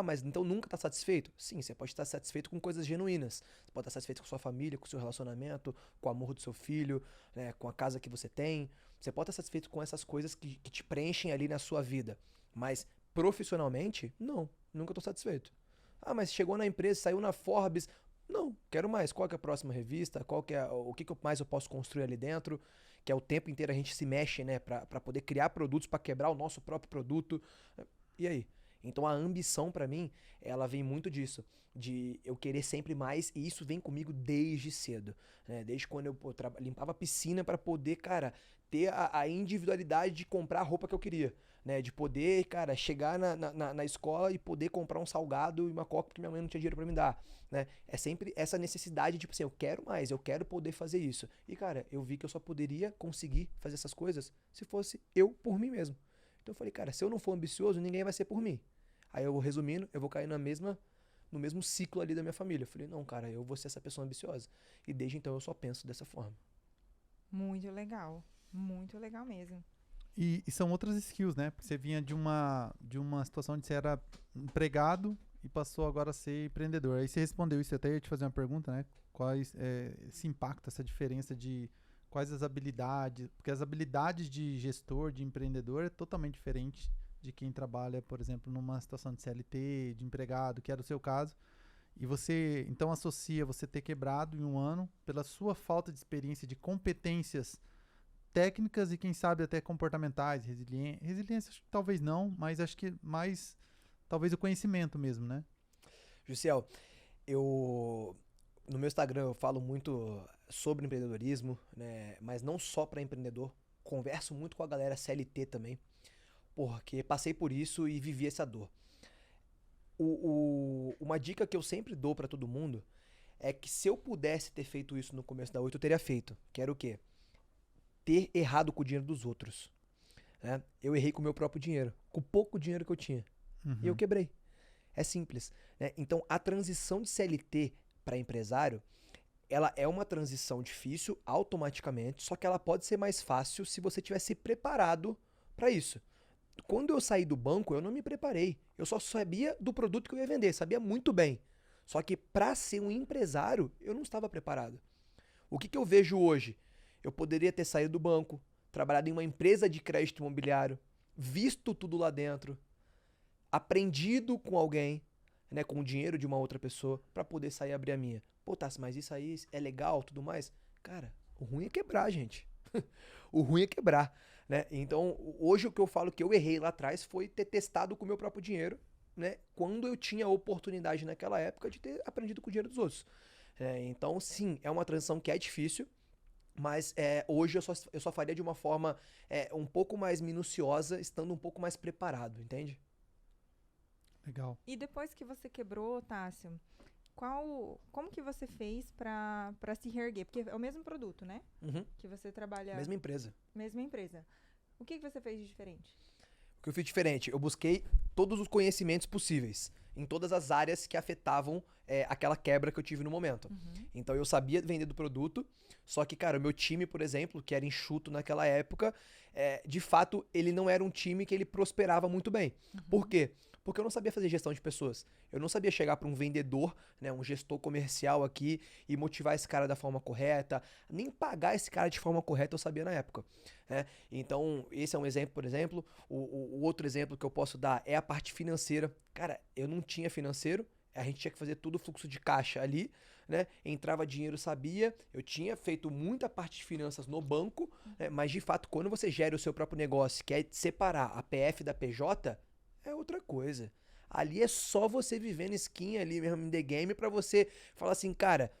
Mas então nunca tá satisfeito? Sim, você pode estar satisfeito com coisas genuínas. Você pode estar satisfeito com sua família, com o seu relacionamento, com o amor do seu filho, né, com a casa que você tem. Você pode estar satisfeito com essas coisas que te preenchem ali na sua vida. Mas profissionalmente, não, nunca tô satisfeito. Mas chegou na empresa, saiu na Forbes. Não, quero mais. Qual que é a próxima revista? O que mais eu posso construir ali dentro? Que é o tempo inteiro a gente se mexe, né, pra poder criar produtos, pra quebrar o nosso próprio produto. E aí? Então a ambição pra mim, ela vem muito disso, de eu querer sempre mais, e isso vem comigo desde cedo, né? Desde quando eu limpava a piscina pra poder, cara, ter a individualidade de comprar a roupa que eu queria, né? De poder, cara, chegar na escola e poder comprar um salgado e uma coca porque minha mãe não tinha dinheiro pra me dar, né? É sempre essa necessidade, tipo assim, eu quero mais, eu quero poder fazer isso. E, cara, eu vi que eu só poderia conseguir fazer essas coisas se fosse eu por mim mesmo. Então eu falei, cara, se eu não for ambicioso, ninguém vai ser por mim. Aí eu, resumindo, eu vou cair no mesmo ciclo ali da minha família. Eu falei, não, cara, eu vou ser essa pessoa ambiciosa. E desde então eu só penso dessa forma. Muito legal. Muito legal mesmo. E são outras skills, né? Porque você vinha de uma situação onde você era empregado e passou agora a ser empreendedor. Aí você respondeu isso, eu até ia te fazer uma pergunta, né? Quais esse impacto, essa diferença de quais as habilidades, porque as habilidades de gestor, de empreendedor é totalmente diferente de quem trabalha, por exemplo, numa situação de CLT, de empregado, que era o seu caso. E você, então, associa você ter quebrado em um ano pela sua falta de experiência, de competências técnicas e quem sabe até comportamentais, resiliência acho que talvez não, mas acho que mais talvez o conhecimento mesmo, né? Jussiel, no meu Instagram eu falo muito sobre empreendedorismo, né? Mas não só para empreendedor, converso muito com a galera CLT também, porque passei por isso e vivi essa dor. Uma dica que eu sempre dou para todo mundo é que se eu pudesse ter feito isso no começo da 8, eu teria feito. Que era o quê? Ter errado com o dinheiro dos outros. Né? Eu errei com o meu próprio dinheiro, com o pouco dinheiro que eu tinha. E eu quebrei. É simples. Né? Então, a transição de CLT para empresário, ela é uma transição difícil automaticamente, só que ela pode ser mais fácil se você tivesse preparado para isso. Quando eu saí do banco, eu não me preparei. Eu só sabia do produto que eu ia vender, sabia muito bem. Só que para ser um empresário, eu não estava preparado. O que eu vejo hoje? Eu poderia ter saído do banco, trabalhado em uma empresa de crédito imobiliário, visto tudo lá dentro, aprendido com alguém, né, com o dinheiro de uma outra pessoa, para poder sair e abrir a minha. Pô, Tassi, mas isso aí é legal, tudo mais? Cara, o ruim é quebrar, gente. O ruim é quebrar, né? Então, hoje o que eu falo que eu errei lá atrás foi ter testado com o meu próprio dinheiro, né, quando eu tinha a oportunidade naquela época de ter aprendido com o dinheiro dos outros. Então, sim, é uma transição que é difícil, mas hoje eu só faria de uma forma um pouco mais minuciosa, estando um pouco mais preparado, entende? Legal. E depois que você quebrou, Tássio, como que você fez pra se reerguer? Porque é o mesmo produto, né? Uhum. Que você trabalha... Mesma empresa. Mesma empresa. O que você fez de diferente? O que eu fiz diferente? Eu busquei todos os conhecimentos possíveis em todas as áreas que afetavam aquela quebra que eu tive no momento. Então eu sabia vender do produto, só que, cara, o meu time, por exemplo, que era enxuto naquela época, de fato, ele não era um time que ele prosperava muito bem. Por quê? Porque eu não sabia fazer gestão de pessoas. Eu não sabia chegar para um vendedor, né, um gestor comercial aqui e motivar esse cara da forma correta, nem pagar esse cara de forma correta eu sabia na época. Né? Então, esse é um exemplo, por exemplo. O outro exemplo que eu posso dar é a parte financeira. Cara, eu não tinha financeiro, a gente tinha que fazer tudo fluxo de caixa ali, né? Entrava dinheiro, sabia. Eu tinha feito muita parte de finanças no banco, né? Mas de fato, quando você gera o seu próprio negócio, que é separar a PF da PJ, é outra coisa. Ali é só você vivendo skin ali mesmo in the game pra você falar assim, cara,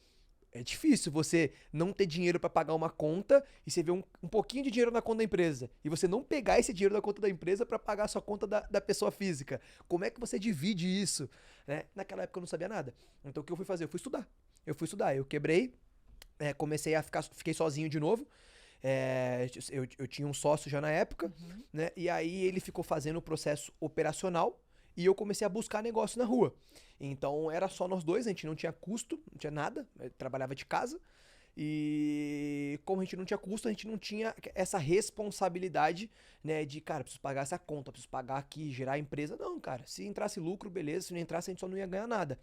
é difícil você não ter dinheiro pra pagar uma conta e você ver um pouquinho de dinheiro na conta da empresa e você não pegar esse dinheiro da conta da empresa pra pagar a sua conta da pessoa física. Como é que você divide isso? Né? Naquela época eu não sabia nada. Então o que eu fui fazer? Eu fui estudar. Eu quebrei, fiquei sozinho de novo. Eu tinha um sócio já na época, né? E aí ele ficou fazendo o processo operacional e eu comecei a buscar negócio na rua. Então era só nós dois, a gente não tinha custo, não tinha nada, trabalhava de casa. E como a gente não tinha custo, a gente não tinha essa responsabilidade, né, de, cara, preciso pagar essa conta, preciso pagar aqui, gerar a empresa. Não, cara, se entrasse lucro, beleza, se não entrasse, a gente só não ia ganhar nada.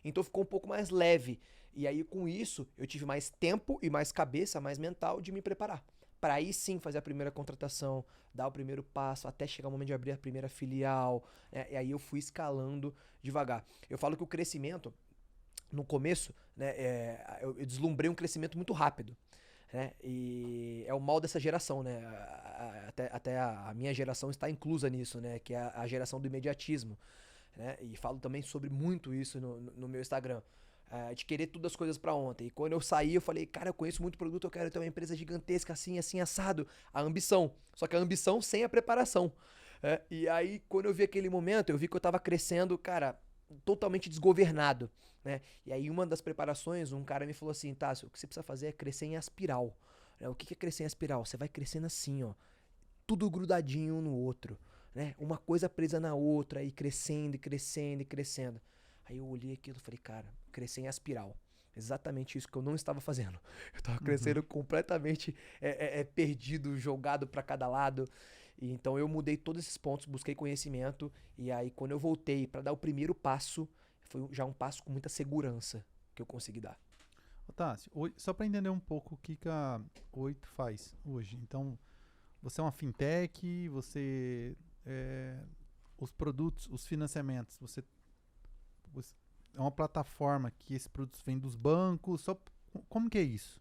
Então ficou um pouco mais leve. E aí, com isso, eu tive mais tempo e mais cabeça, mais mental de me preparar. Para aí sim fazer a primeira contratação, dar o primeiro passo, até chegar o momento de abrir a primeira filial. E aí eu fui escalando devagar. Eu falo que o crescimento, no começo, né, eu deslumbrei um crescimento muito rápido. Né? E é o mal dessa geração, né? Até a minha geração está inclusa nisso, né? Que é a geração do imediatismo. Né? E falo também sobre muito isso no meu Instagram. De querer tudo as coisas pra ontem. E quando eu saí, eu falei, cara, eu conheço muito produto, eu quero ter uma empresa gigantesca, assim, assim, assado. A ambição. Só que a ambição sem a preparação. E aí, quando eu vi aquele momento, eu vi que eu tava crescendo, cara, totalmente desgovernado, né? E aí, uma das preparações, um cara me falou assim, Tássio, o que você precisa fazer é crescer em espiral. O que é crescer em espiral? Você vai crescendo assim, ó, tudo grudadinho um no outro, né? Uma coisa presa na outra, e crescendo, e crescendo, e crescendo. Aí eu olhei aquilo e falei, cara, crescer em espiral. Exatamente isso que eu não estava fazendo. Eu estava crescendo completamente perdido, jogado para cada lado. E então eu mudei todos esses pontos, busquei conhecimento. E aí quando eu voltei para dar o primeiro passo, foi já um passo com muita segurança que eu consegui dar. Tássio, só para entender um pouco o que a Oito faz hoje. Então, você é uma fintech, os produtos, os financiamentos, você é uma plataforma que esses produtos vêm dos bancos, como que é isso?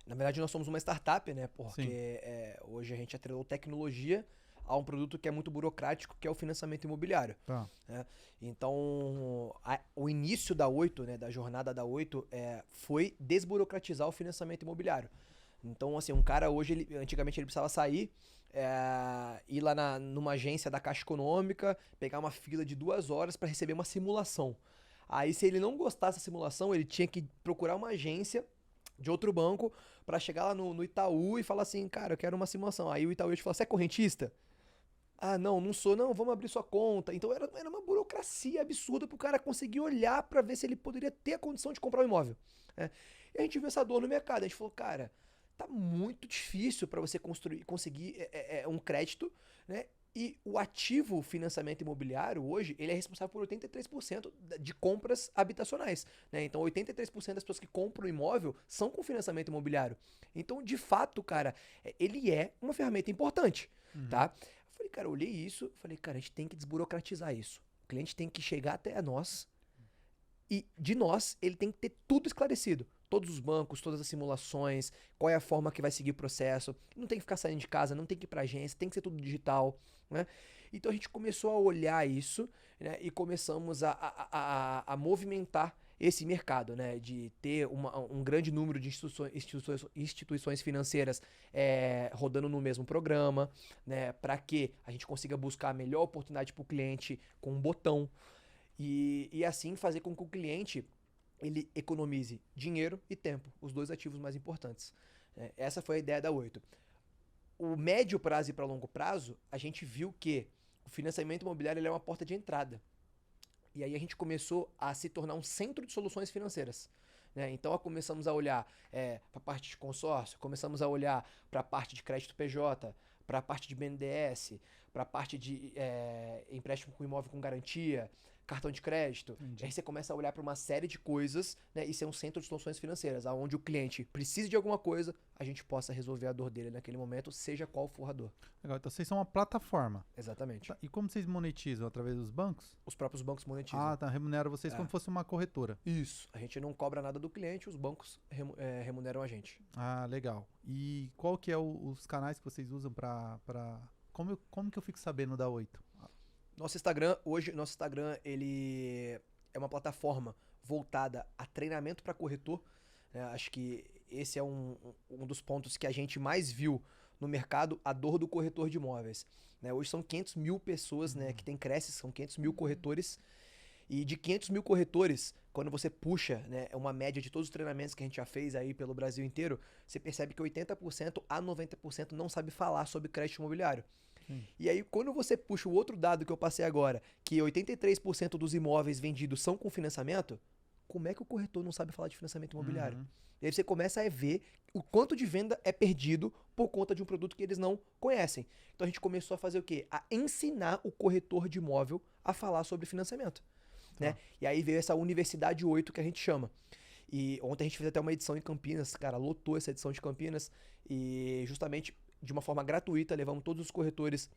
Na verdade, nós somos uma startup, né? Porque hoje a gente atrelou tecnologia a um produto que é muito burocrático, que é o financiamento imobiliário. Tá. Né? Então, o início da Oito, né, da jornada da Oito, foi desburocratizar o financiamento imobiliário. Então, assim, um cara hoje, antigamente ele precisava sair, ir lá numa agência da Caixa Econômica, pegar uma fila de 2 horas para receber uma simulação. Aí, se ele não gostasse da simulação, ele tinha que procurar uma agência de outro banco para chegar lá no Itaú e falar assim, cara, eu quero uma simulação. Aí o Itaú ia te falar, você é correntista? Ah, não sou. Não, vamos abrir sua conta. Então era uma burocracia absurda pro cara conseguir olhar para ver se ele poderia ter a condição de comprar um imóvel. Né? E a gente viu essa dor no mercado. A gente falou, cara, tá muito difícil para você conseguir um crédito, né? E o ativo financiamento imobiliário hoje, ele é responsável por 83% de compras habitacionais, né? Então 83% das pessoas que compram imóvel são com financiamento imobiliário. Então, de fato, cara, ele é uma ferramenta importante, tá? Eu falei, cara, eu olhei isso, falei, cara, a gente tem que desburocratizar isso. O cliente tem que chegar até nós e de nós ele tem que ter tudo esclarecido. Todos os bancos, todas as simulações, qual é a forma que vai seguir o processo. Não tem que ficar saindo de casa, não tem que ir para agência, tem que ser tudo digital, né? Então a gente começou a olhar isso, né? E começamos a movimentar esse mercado, né? De ter um grande número de instituições financeiras rodando no mesmo programa, né? Para que a gente consiga buscar a melhor oportunidade para o cliente com um botão. E assim fazer com que o cliente ele economize dinheiro e tempo, os 2 ativos mais importantes. Essa foi a ideia da Oito. O médio prazo e para longo prazo, a gente viu que o financiamento imobiliário ele é uma porta de entrada. E aí a gente começou a se tornar um centro de soluções financeiras. Né? Então começamos a olhar para a parte de consórcio, começamos a olhar para a parte de crédito PJ, para a parte de BNDES, para a parte de empréstimo com imóvel com garantia, cartão de crédito. Entendi. Aí você começa a olhar para uma série de coisas, né, e ser um centro de soluções financeiras, onde o cliente precisa de alguma coisa, a gente possa resolver a dor dele naquele momento, seja qual for a dor. Legal, então vocês são uma plataforma. Exatamente. Tá, e como vocês monetizam? Através dos bancos? Os próprios bancos monetizam. Ah, tá. Remunera vocês como se fosse uma corretora. Isso. A gente não cobra nada do cliente, os bancos remuneram a gente. Ah, legal. E qual que é os canais que vocês usam para como que eu fico sabendo da Oito? Nosso Instagram, ele é uma plataforma voltada a treinamento para corretor. Né? Acho que esse é um dos pontos que a gente mais viu no mercado, a dor do corretor de imóveis. Né? Hoje são 500 mil pessoas, né, que tem creches, são 500 mil corretores. E de 500 mil corretores, quando você puxa, né, uma média de todos os treinamentos que a gente já fez aí pelo Brasil inteiro, você percebe que 80% a 90% não sabe falar sobre crédito imobiliário. E aí, quando você puxa o outro dado que eu passei agora, que 83% dos imóveis vendidos são com financiamento, como é que o corretor não sabe falar de financiamento imobiliário? E aí você começa a ver o quanto de venda é perdido por conta de um produto que eles não conhecem. Então a gente começou a fazer o quê? A ensinar o corretor de imóvel a falar sobre financiamento. Né? E aí veio essa Universidade 8 que a gente chama. E ontem a gente fez até uma edição em Campinas, cara, lotou essa edição de Campinas e justamente de uma forma gratuita levamos todos os corretores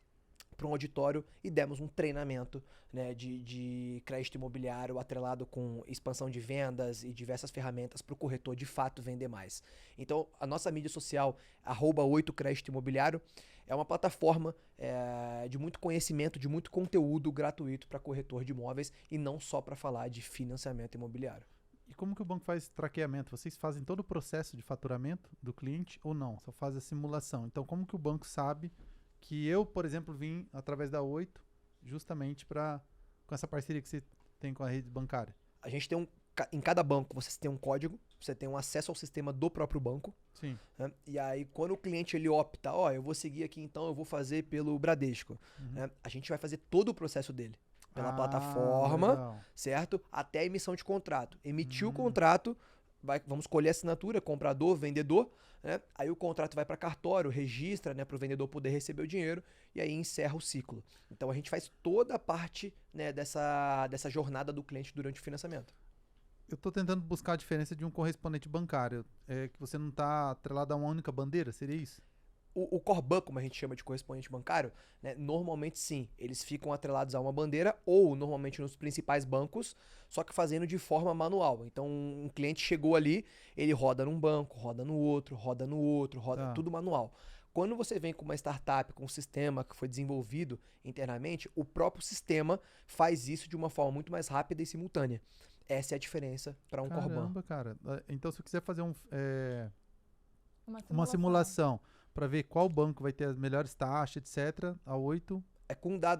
para um auditório e demos um treinamento, né, de crédito imobiliário atrelado com expansão de vendas e diversas ferramentas para o corretor de fato vender mais. Então a nossa mídia social @8crédito imobiliário é uma plataforma de muito conhecimento, de muito conteúdo gratuito para corretor de imóveis e não só para falar de financiamento imobiliário. E como que o banco faz traqueamento? Vocês fazem todo o processo de faturamento do cliente ou não? Só faz a simulação. Então, como que o banco sabe que eu, por exemplo, vim através da 8, justamente com essa parceria que você tem com a rede bancária. A gente tem em cada banco você tem um código, você tem um acesso ao sistema do próprio banco. Sim. Né? E aí, quando o cliente ele opta, eu vou seguir aqui, então eu vou fazer pelo Bradesco. Né? A gente vai fazer todo o processo dele. Pela plataforma, legal. certo? Até a emissão de contrato. Emitiu o contrato, vamos colher a assinatura, comprador, vendedor, né? Aí o contrato vai para cartório, registra, né, para o vendedor poder receber o dinheiro e aí encerra o ciclo. Então a gente faz toda a parte, né, dessa jornada do cliente durante o financiamento. Eu tô tentando buscar a diferença de um correspondente bancário. É que você não tá atrelado a uma única bandeira, seria isso? O core bank, como a gente chama de correspondente bancário, né, normalmente sim, eles ficam atrelados a uma bandeira ou normalmente nos principais bancos, só que fazendo de forma manual. Então um cliente chegou ali, ele roda num banco, roda no outro, roda tudo manual. Quando você vem com uma startup, com um sistema que foi desenvolvido internamente, o próprio sistema faz isso de uma forma muito mais rápida e simultânea. Essa é a diferença para um core bank. Caramba, cara. Então se eu quiser fazer uma simulação para ver qual banco vai ter as melhores taxas, etc. A 8.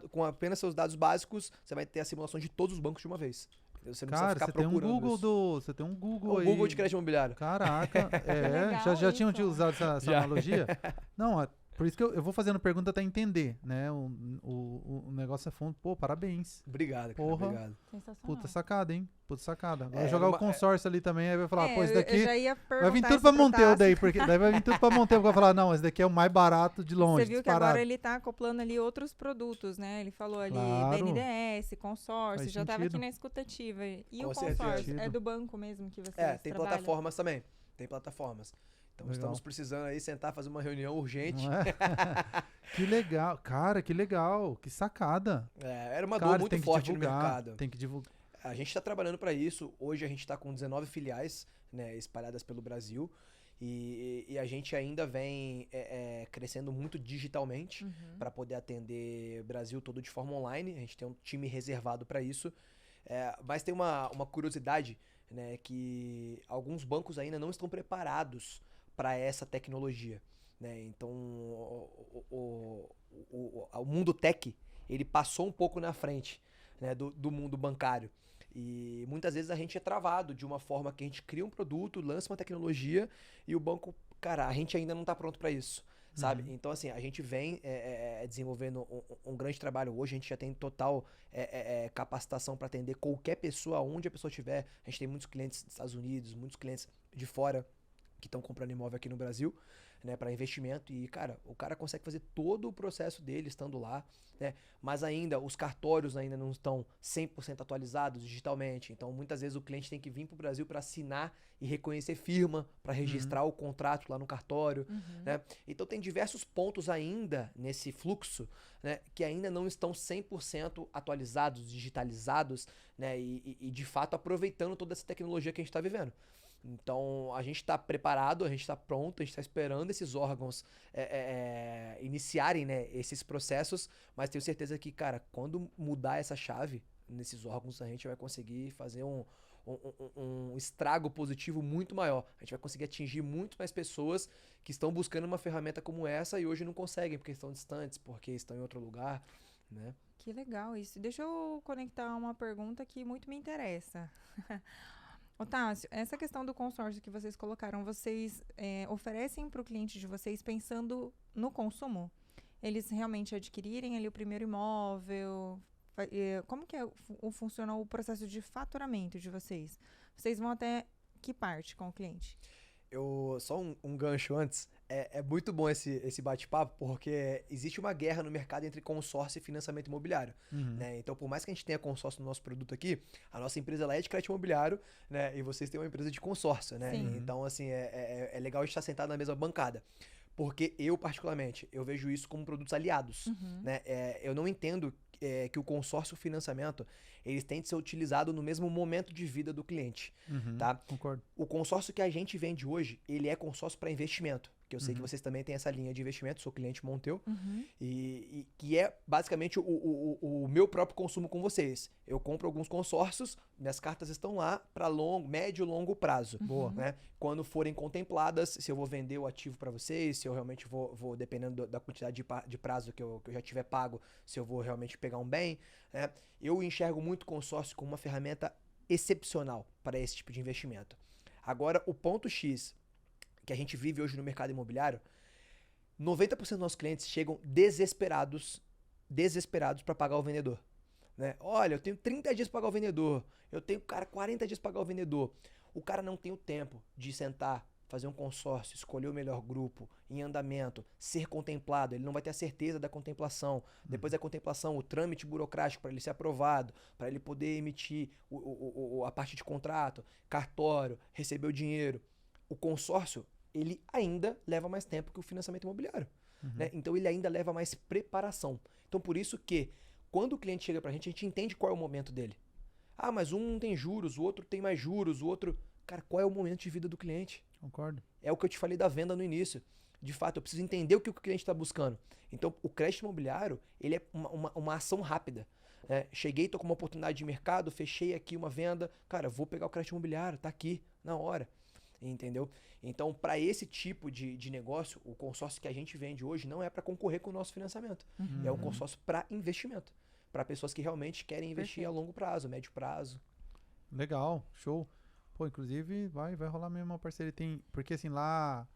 Com apenas seus dados básicos, você vai ter a simulação de todos os bancos de uma vez. Você não Cara, precisa ficar procurando você tem um Google aí. Google de crédito imobiliário. Caraca, legal já tinham isso. usado essa Já. analogia? Não, por isso que eu vou fazendo pergunta até entender, né? O negócio é fundo. Pô, parabéns. Obrigado, cara. Porra. Obrigado. Sensacional. Puta sacada, hein? Puta sacada. Agora É, jogar o numa- consórcio ali também, aí vai falar, pô, esse eu daqui já ia vai vir perguntar tudo isso pra pro Monteu Tássio. daí, porque daí vai vir tudo pra Monteu, vai falar, não, esse daqui é o mais barato de longe, Você viu que disparado. agora ele tá acoplando ali outros produtos, né? Ele falou ali Claro. BNDES, consórcio, Faz já tava sentido. aqui na escutativa. E Com o certeza. consórcio? É Sentido. do banco mesmo que vocês Tem trabalham? plataformas também. Tem plataformas. Então Legal. estamos precisando aí sentar, fazer uma reunião urgente. Não é? Que legal. Cara, que legal. Que sacada. Era uma Cara, dor muito tem que forte divulgar, no mercado. Tem que divulgar. A gente está trabalhando para isso. Hoje a gente está com 19 filiais, né, espalhadas pelo Brasil. E a gente ainda vem crescendo muito digitalmente para poder atender o Brasil todo de forma online. A gente tem um time reservado para isso. Mas tem uma curiosidade, né, que alguns bancos ainda não estão preparados para essa tecnologia. Né? Então, o mundo tech, ele passou um pouco na frente, né, do mundo bancário. E muitas vezes a gente é travado de uma forma que a gente cria um produto, lança uma tecnologia e o banco, cara, a gente ainda não está pronto para isso, sabe? Então, assim, a gente vem desenvolvendo um grande trabalho hoje, a gente já tem total capacitação para atender qualquer pessoa, onde a pessoa estiver. A gente tem muitos clientes dos Estados Unidos, muitos clientes de fora que estão comprando imóvel aqui no Brasil, né, para investimento, e, cara, o cara consegue fazer todo o processo dele estando lá, né, mas ainda os cartórios ainda não estão 100% atualizados digitalmente, então muitas vezes o cliente tem que vir para o Brasil para assinar e reconhecer firma, para registrar o contrato lá no cartório, né, então tem diversos pontos ainda nesse fluxo, né, que ainda não estão 100% atualizados, digitalizados, né, e de fato aproveitando toda essa tecnologia que a gente está vivendo. Então, a gente está preparado, a gente está pronto, a gente está esperando esses órgãos iniciarem, né, esses processos, mas tenho certeza que, cara, quando mudar essa chave nesses órgãos, a gente vai conseguir fazer um estrago positivo muito maior. A gente vai conseguir atingir muito mais pessoas que estão buscando uma ferramenta como essa e hoje não conseguem, porque estão distantes, porque estão em outro lugar, né? Que legal isso. Deixa eu conectar uma pergunta que muito me interessa. Tássio, essa questão do consórcio que vocês colocaram, vocês oferecem para o cliente de vocês pensando no consumo? Eles realmente adquirirem ali o primeiro imóvel? Como que funciona o processo de faturamento de vocês? Vocês vão até que parte com o cliente? Só um gancho antes. É muito bom esse bate-papo, porque existe uma guerra no mercado entre consórcio e financiamento imobiliário. Né? Então, por mais que a gente tenha consórcio no nosso produto aqui, a nossa empresa ela é de crédito imobiliário, né? E vocês têm uma empresa de consórcio, né? Então, assim, é legal a gente estar sentado na mesma bancada. Porque eu, particularmente, eu vejo isso como produtos aliados. Né? Eu não entendo que o consórcio financiamento eles têm de ser utilizados no mesmo momento de vida do cliente. Tá? Concordo. O consórcio que a gente vende hoje, ele é consórcio para investimento. que eu sei que vocês também têm essa linha de investimento, sou cliente Monteu, Uhum. e que é basicamente o meu próprio consumo com vocês. Eu compro alguns consórcios, minhas cartas estão lá para médio e longo prazo. Boa. Né? Quando forem contempladas, se eu vou vender o ativo para vocês, se eu realmente vou dependendo da quantidade de prazo que eu já tiver pago, se eu vou realmente pegar um bem, né? Eu enxergo muito consórcio como uma ferramenta excepcional para esse tipo de investimento. Agora, o ponto X que a gente vive hoje no mercado imobiliário, 90% dos nossos clientes chegam desesperados para pagar o vendedor. Né? Olha, eu tenho 30 dias para pagar o vendedor, eu tenho, cara, 40 dias para pagar o vendedor. O cara não tem o tempo de sentar, fazer um consórcio, escolher o melhor grupo, em andamento, ser contemplado, ele não vai ter a certeza da contemplação. Depois da contemplação, o trâmite burocrático para ele ser aprovado, para ele poder emitir a parte de contrato, cartório, receber o dinheiro. O consórcio, ele ainda leva mais tempo que o financiamento imobiliário. Né? Então ele ainda leva mais preparação. Então por isso que quando o cliente chega pra gente, a gente entende qual é o momento dele. Ah, mas um não tem juros, o outro tem mais juros, o outro... Cara, qual é o momento de vida do cliente? Concordo. É o que eu te falei da venda no início. De fato, eu preciso entender o que o cliente está buscando. Então, o crédito imobiliário, ele é uma ação rápida. Né? Cheguei, tô com uma oportunidade de mercado, fechei aqui uma venda. Cara, vou pegar o crédito imobiliário, tá aqui, na hora. Entendeu? Então, para esse tipo de negócio, o consórcio que a gente vende hoje não é para concorrer com o nosso financiamento. É um consórcio para investimento. Para pessoas que realmente querem investir a longo prazo, médio prazo. Legal, show. Pô, inclusive vai rolar mesmo uma parceria. Porque assim, lá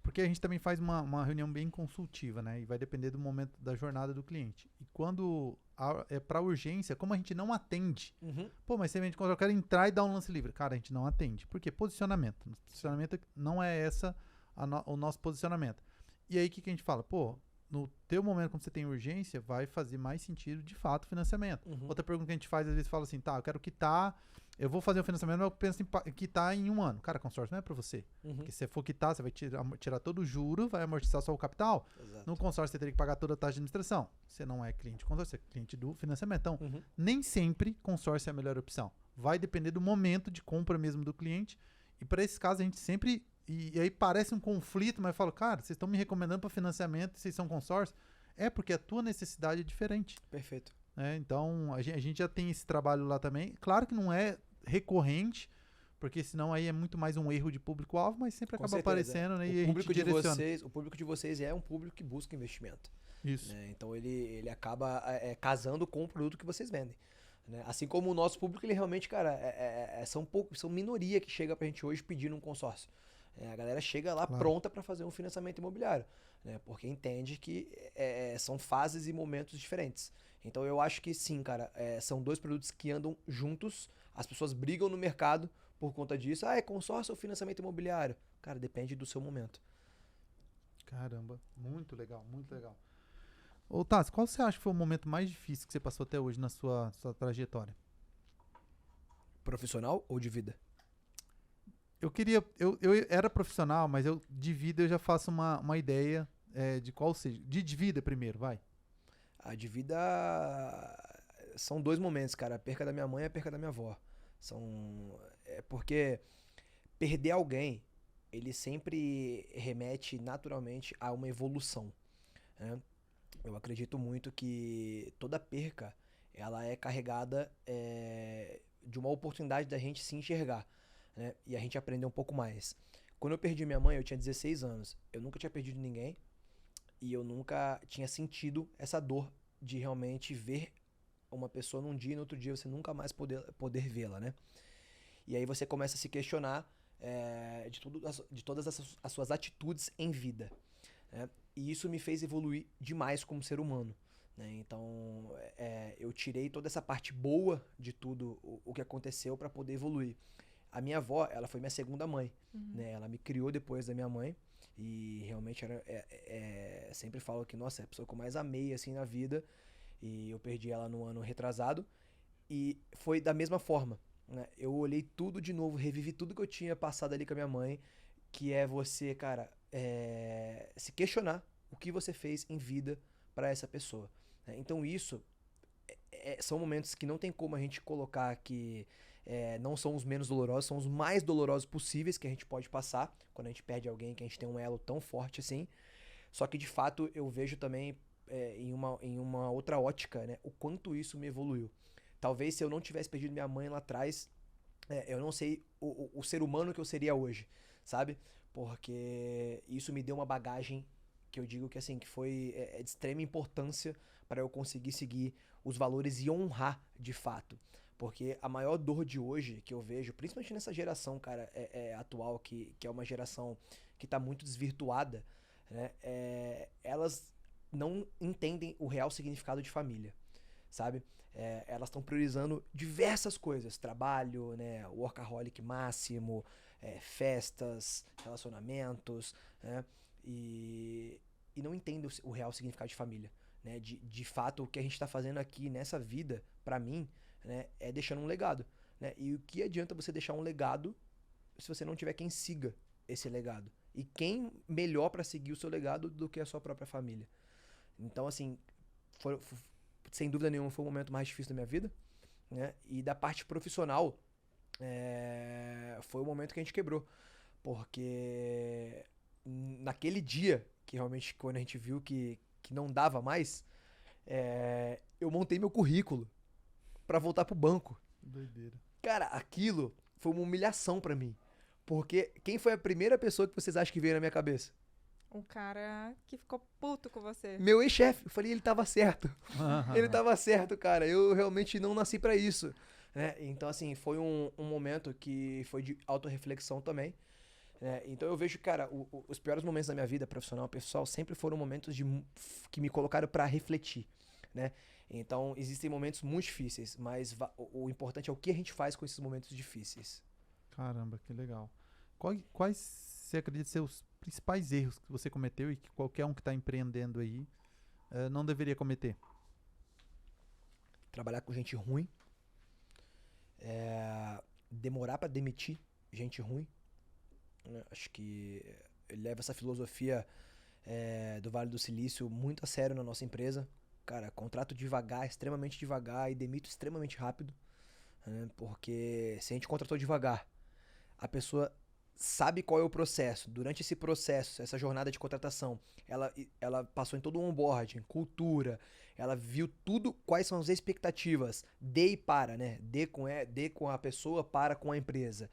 porque a gente também faz uma reunião bem consultiva, né? E vai depender do momento da jornada do cliente. E quando é para urgência, como a gente não atende, pô, mas você vende quando eu quero entrar e dar um lance livre. Cara, a gente não atende. Por quê? Posicionamento. Posicionamento não é o nosso posicionamento. E aí o que a gente fala? Pô, no teu momento, quando você tem urgência, vai fazer mais sentido, de fato, o financiamento. Outra pergunta que a gente faz, às vezes, fala assim, tá, eu quero quitar, eu vou fazer o financiamento, mas eu penso em quitar em 1 ano. Cara, consórcio não é pra você. Porque se você for quitar, você vai tirar todo o juro, vai amortizar só o capital. Exato. No consórcio, você teria que pagar toda a taxa de administração. Você não é cliente de consórcio, você é cliente do financiamento. Então, nem sempre consórcio é a melhor opção. Vai depender do momento de compra mesmo do cliente. E para esse caso, a gente sempre... E aí parece um conflito, mas eu falo, cara, vocês estão me recomendando para financiamento e vocês são consórcio? É porque a tua necessidade é diferente. Perfeito. Então, a gente já tem esse trabalho lá também. Claro que não é recorrente, porque senão aí é muito mais um erro de público-alvo, mas sempre acaba aparecendo, né? E a gente direciona. O público de vocês é um público que busca investimento. Isso. Né? Então ele acaba casando com o produto que vocês vendem. Né? Assim como o nosso público, ele realmente, cara, são minoria que chega pra gente hoje pedindo um consórcio. A galera chega lá pronta para fazer um financiamento imobiliário, né? Porque entende que são fases e momentos diferentes. Então eu acho que sim, cara, são dois produtos que andam juntos, as pessoas brigam no mercado por conta disso. Ah, é consórcio ou financiamento imobiliário? Cara, depende do seu momento. Caramba, muito legal, muito legal. Ô, Tassi, qual você acha que foi o momento mais difícil que você passou até hoje na sua trajetória? Profissional ou de vida? Eu era profissional, mas de vida eu já faço uma ideia de qual seja. De vida primeiro, vai. A de vida são 2 momentos, cara. A perca da minha mãe e a perca da minha avó. Porque perder alguém, ele sempre remete naturalmente a uma evolução. Né? Eu acredito muito que toda perca, ela é carregada de uma oportunidade da gente se enxergar. Né? E a gente aprender um pouco mais. Quando eu perdi minha mãe, eu tinha 16 anos. Eu nunca tinha perdido ninguém e eu nunca tinha sentido essa dor de realmente ver uma pessoa num dia e no outro dia você nunca mais poder vê-la, né? E aí você começa a se questionar de todas as suas atitudes em vida. Né? E isso me fez evoluir demais como ser humano. Né? Então, eu tirei toda essa parte boa de tudo o que aconteceu para poder evoluir. A minha avó, ela foi minha segunda mãe, né? Ela me criou depois da minha mãe e realmente sempre falo que, nossa, é a pessoa que eu mais amei, assim, na vida, e eu perdi ela no ano retrasado e foi da mesma forma, né? Eu olhei tudo de novo, revivi tudo que eu tinha passado ali com a minha mãe, que é você, cara, se questionar o que você fez em vida para essa pessoa, né? Então isso são momentos que não tem como a gente colocar que não são os menos dolorosos, são os mais dolorosos possíveis que a gente pode passar quando a gente perde alguém, que a gente tem um elo tão forte assim. Só que, de fato, eu vejo também em uma outra ótica, né, o quanto isso me evoluiu. Talvez se eu não tivesse perdido minha mãe lá atrás, eu não sei o ser humano que eu seria hoje, sabe? Porque isso me deu uma bagagem que eu digo que, assim, que foi de extrema importância para eu conseguir seguir os valores e honrar de fato. Porque a maior dor de hoje que eu vejo, principalmente nessa geração, cara, atual, que é uma geração que tá muito desvirtuada, né? Elas não entendem o real significado de família, sabe? Elas estão priorizando diversas coisas, trabalho, né? Workaholic máximo, festas, relacionamentos, né? E não entendem o real significado de família, né? De fato, o que a gente tá fazendo aqui nessa vida, pra mim, né, é deixando um legado, né? E o que adianta você deixar um legado se você não tiver quem siga esse legado? E quem melhor pra seguir o seu legado do que a sua própria família? Então, assim, sem dúvida nenhuma foi o momento mais difícil da minha vida, né? E da parte profissional, foi o momento que a gente quebrou. Porque naquele dia, que realmente quando a gente viu que não dava mais, eu montei meu currículo pra voltar pro banco. Doideira. Cara, aquilo foi uma humilhação pra mim. Porque quem foi a primeira pessoa que vocês acham que veio na minha cabeça? O cara que ficou puto com você. Meu ex-chefe. Eu falei, ele tava certo. Ele tava certo, cara. Eu realmente não nasci pra isso, né? Então, assim, foi um momento que foi de autorreflexão também, né? Então eu vejo, cara, os piores momentos da minha vida profissional, pessoal, sempre foram momentos que me colocaram pra refletir, né? Então, existem momentos muito difíceis, mas o importante é o que a gente faz com esses momentos difíceis. Caramba, que legal. Quais você acredita ser os principais erros que você cometeu e que qualquer um que está empreendendo aí não deveria cometer? Trabalhar com gente ruim, demorar pra demitir gente ruim, né? Acho que ele leva essa filosofia do Vale do Silício muito a sério na nossa empresa. Cara, contrato devagar, extremamente devagar e demito extremamente rápido, né? Porque se a gente contratou devagar, a pessoa sabe qual é o processo. Durante esse processo, essa jornada de contratação, ela passou em todo um onboarding, cultura, ela viu tudo, quais são as expectativas de e para, né? De com a pessoa, para com a empresa.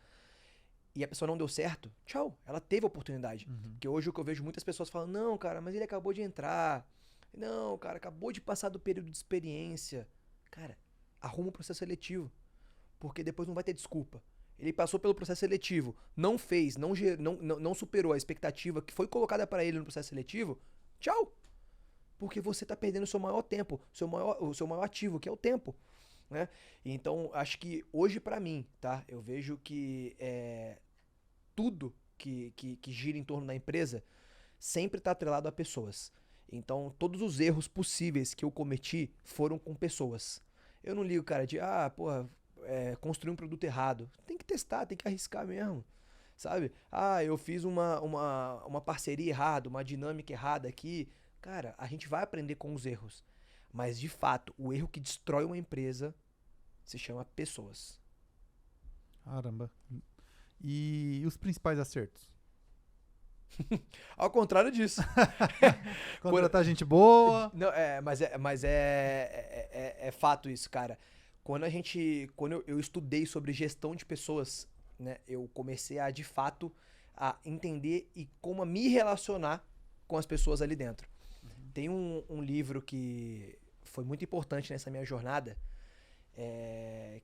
E a pessoa não deu certo, tchau, ela teve a oportunidade. Porque hoje o que eu vejo muitas pessoas falando, não, cara, mas ele acabou de entrar. Não, cara, acabou de passar do período de experiência. Cara, arruma o processo seletivo, porque depois não vai ter desculpa. Ele passou pelo processo seletivo, não fez, não superou a expectativa que foi colocada para ele no processo seletivo, tchau. Porque você tá perdendo o seu maior tempo, o seu maior ativo, que é o tempo, né? Então, acho que hoje pra mim, tá? Eu vejo que tudo que gira em torno da empresa sempre tá atrelado a pessoas. Então, todos os erros possíveis que eu cometi foram com pessoas. Eu não ligo, cara, de, construir um produto errado. Tem que testar, tem que arriscar mesmo, sabe? Eu fiz uma parceria errada, uma dinâmica errada aqui. Cara, a gente vai aprender com os erros. Mas, de fato, o erro que destrói uma empresa se chama pessoas. Caramba. E os principais acertos? Ao contrário disso. Contratar gente boa. Não, mas é fato isso, cara. Quando eu estudei sobre gestão de pessoas, né, eu comecei a, de fato, a entender e como a me relacionar com as pessoas ali dentro. Tem um livro que foi muito importante nessa minha jornada,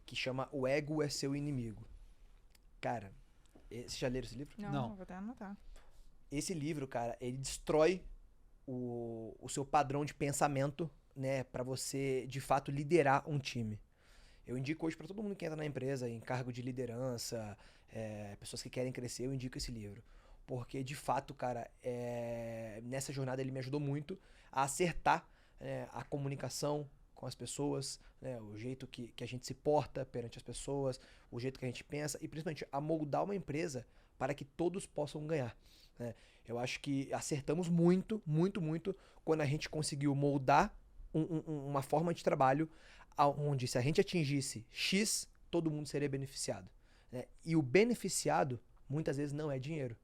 que chama O Ego é Seu Inimigo. Cara, vocês já leram esse livro? Não, vou até anotar. Esse livro, cara, ele destrói o seu padrão de pensamento, né, pra você, de fato, liderar um time. Eu indico hoje pra todo mundo que entra na empresa, em cargo de liderança, pessoas que querem crescer, eu indico esse livro. Porque, de fato, cara, nessa jornada ele me ajudou muito a acertar a comunicação com as pessoas, né, o jeito que a gente se porta perante as pessoas, o jeito que a gente pensa e, principalmente, a moldar uma empresa para que todos possam ganhar, né? Eu acho que acertamos muito, muito, muito quando a gente conseguiu moldar uma forma de trabalho onde, se a gente atingisse X todo mundo seria beneficiado, né? E o beneficiado, muitas vezes, não é dinheiro.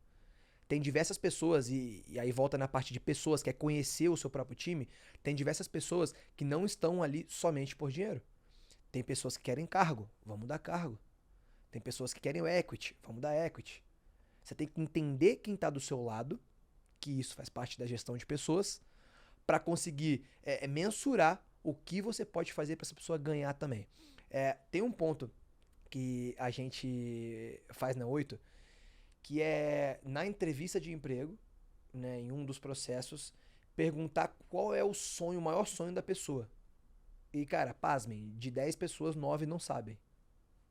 Tem diversas pessoas, e aí volta na parte de pessoas, que é conhecer o seu próprio time, tem diversas pessoas que não estão ali somente por dinheiro. Tem pessoas que querem cargo, vamos dar cargo. Tem pessoas que querem o equity, vamos dar equity. Você tem que entender quem está do seu lado, que isso faz parte da gestão de pessoas, para conseguir mensurar o que você pode fazer para essa pessoa ganhar também. Tem um ponto que a gente faz na 8, que é na entrevista de emprego, né, em um dos processos, perguntar qual é o sonho, o maior sonho da pessoa. E, cara, pasmem, de 10 pessoas, 9 não sabem.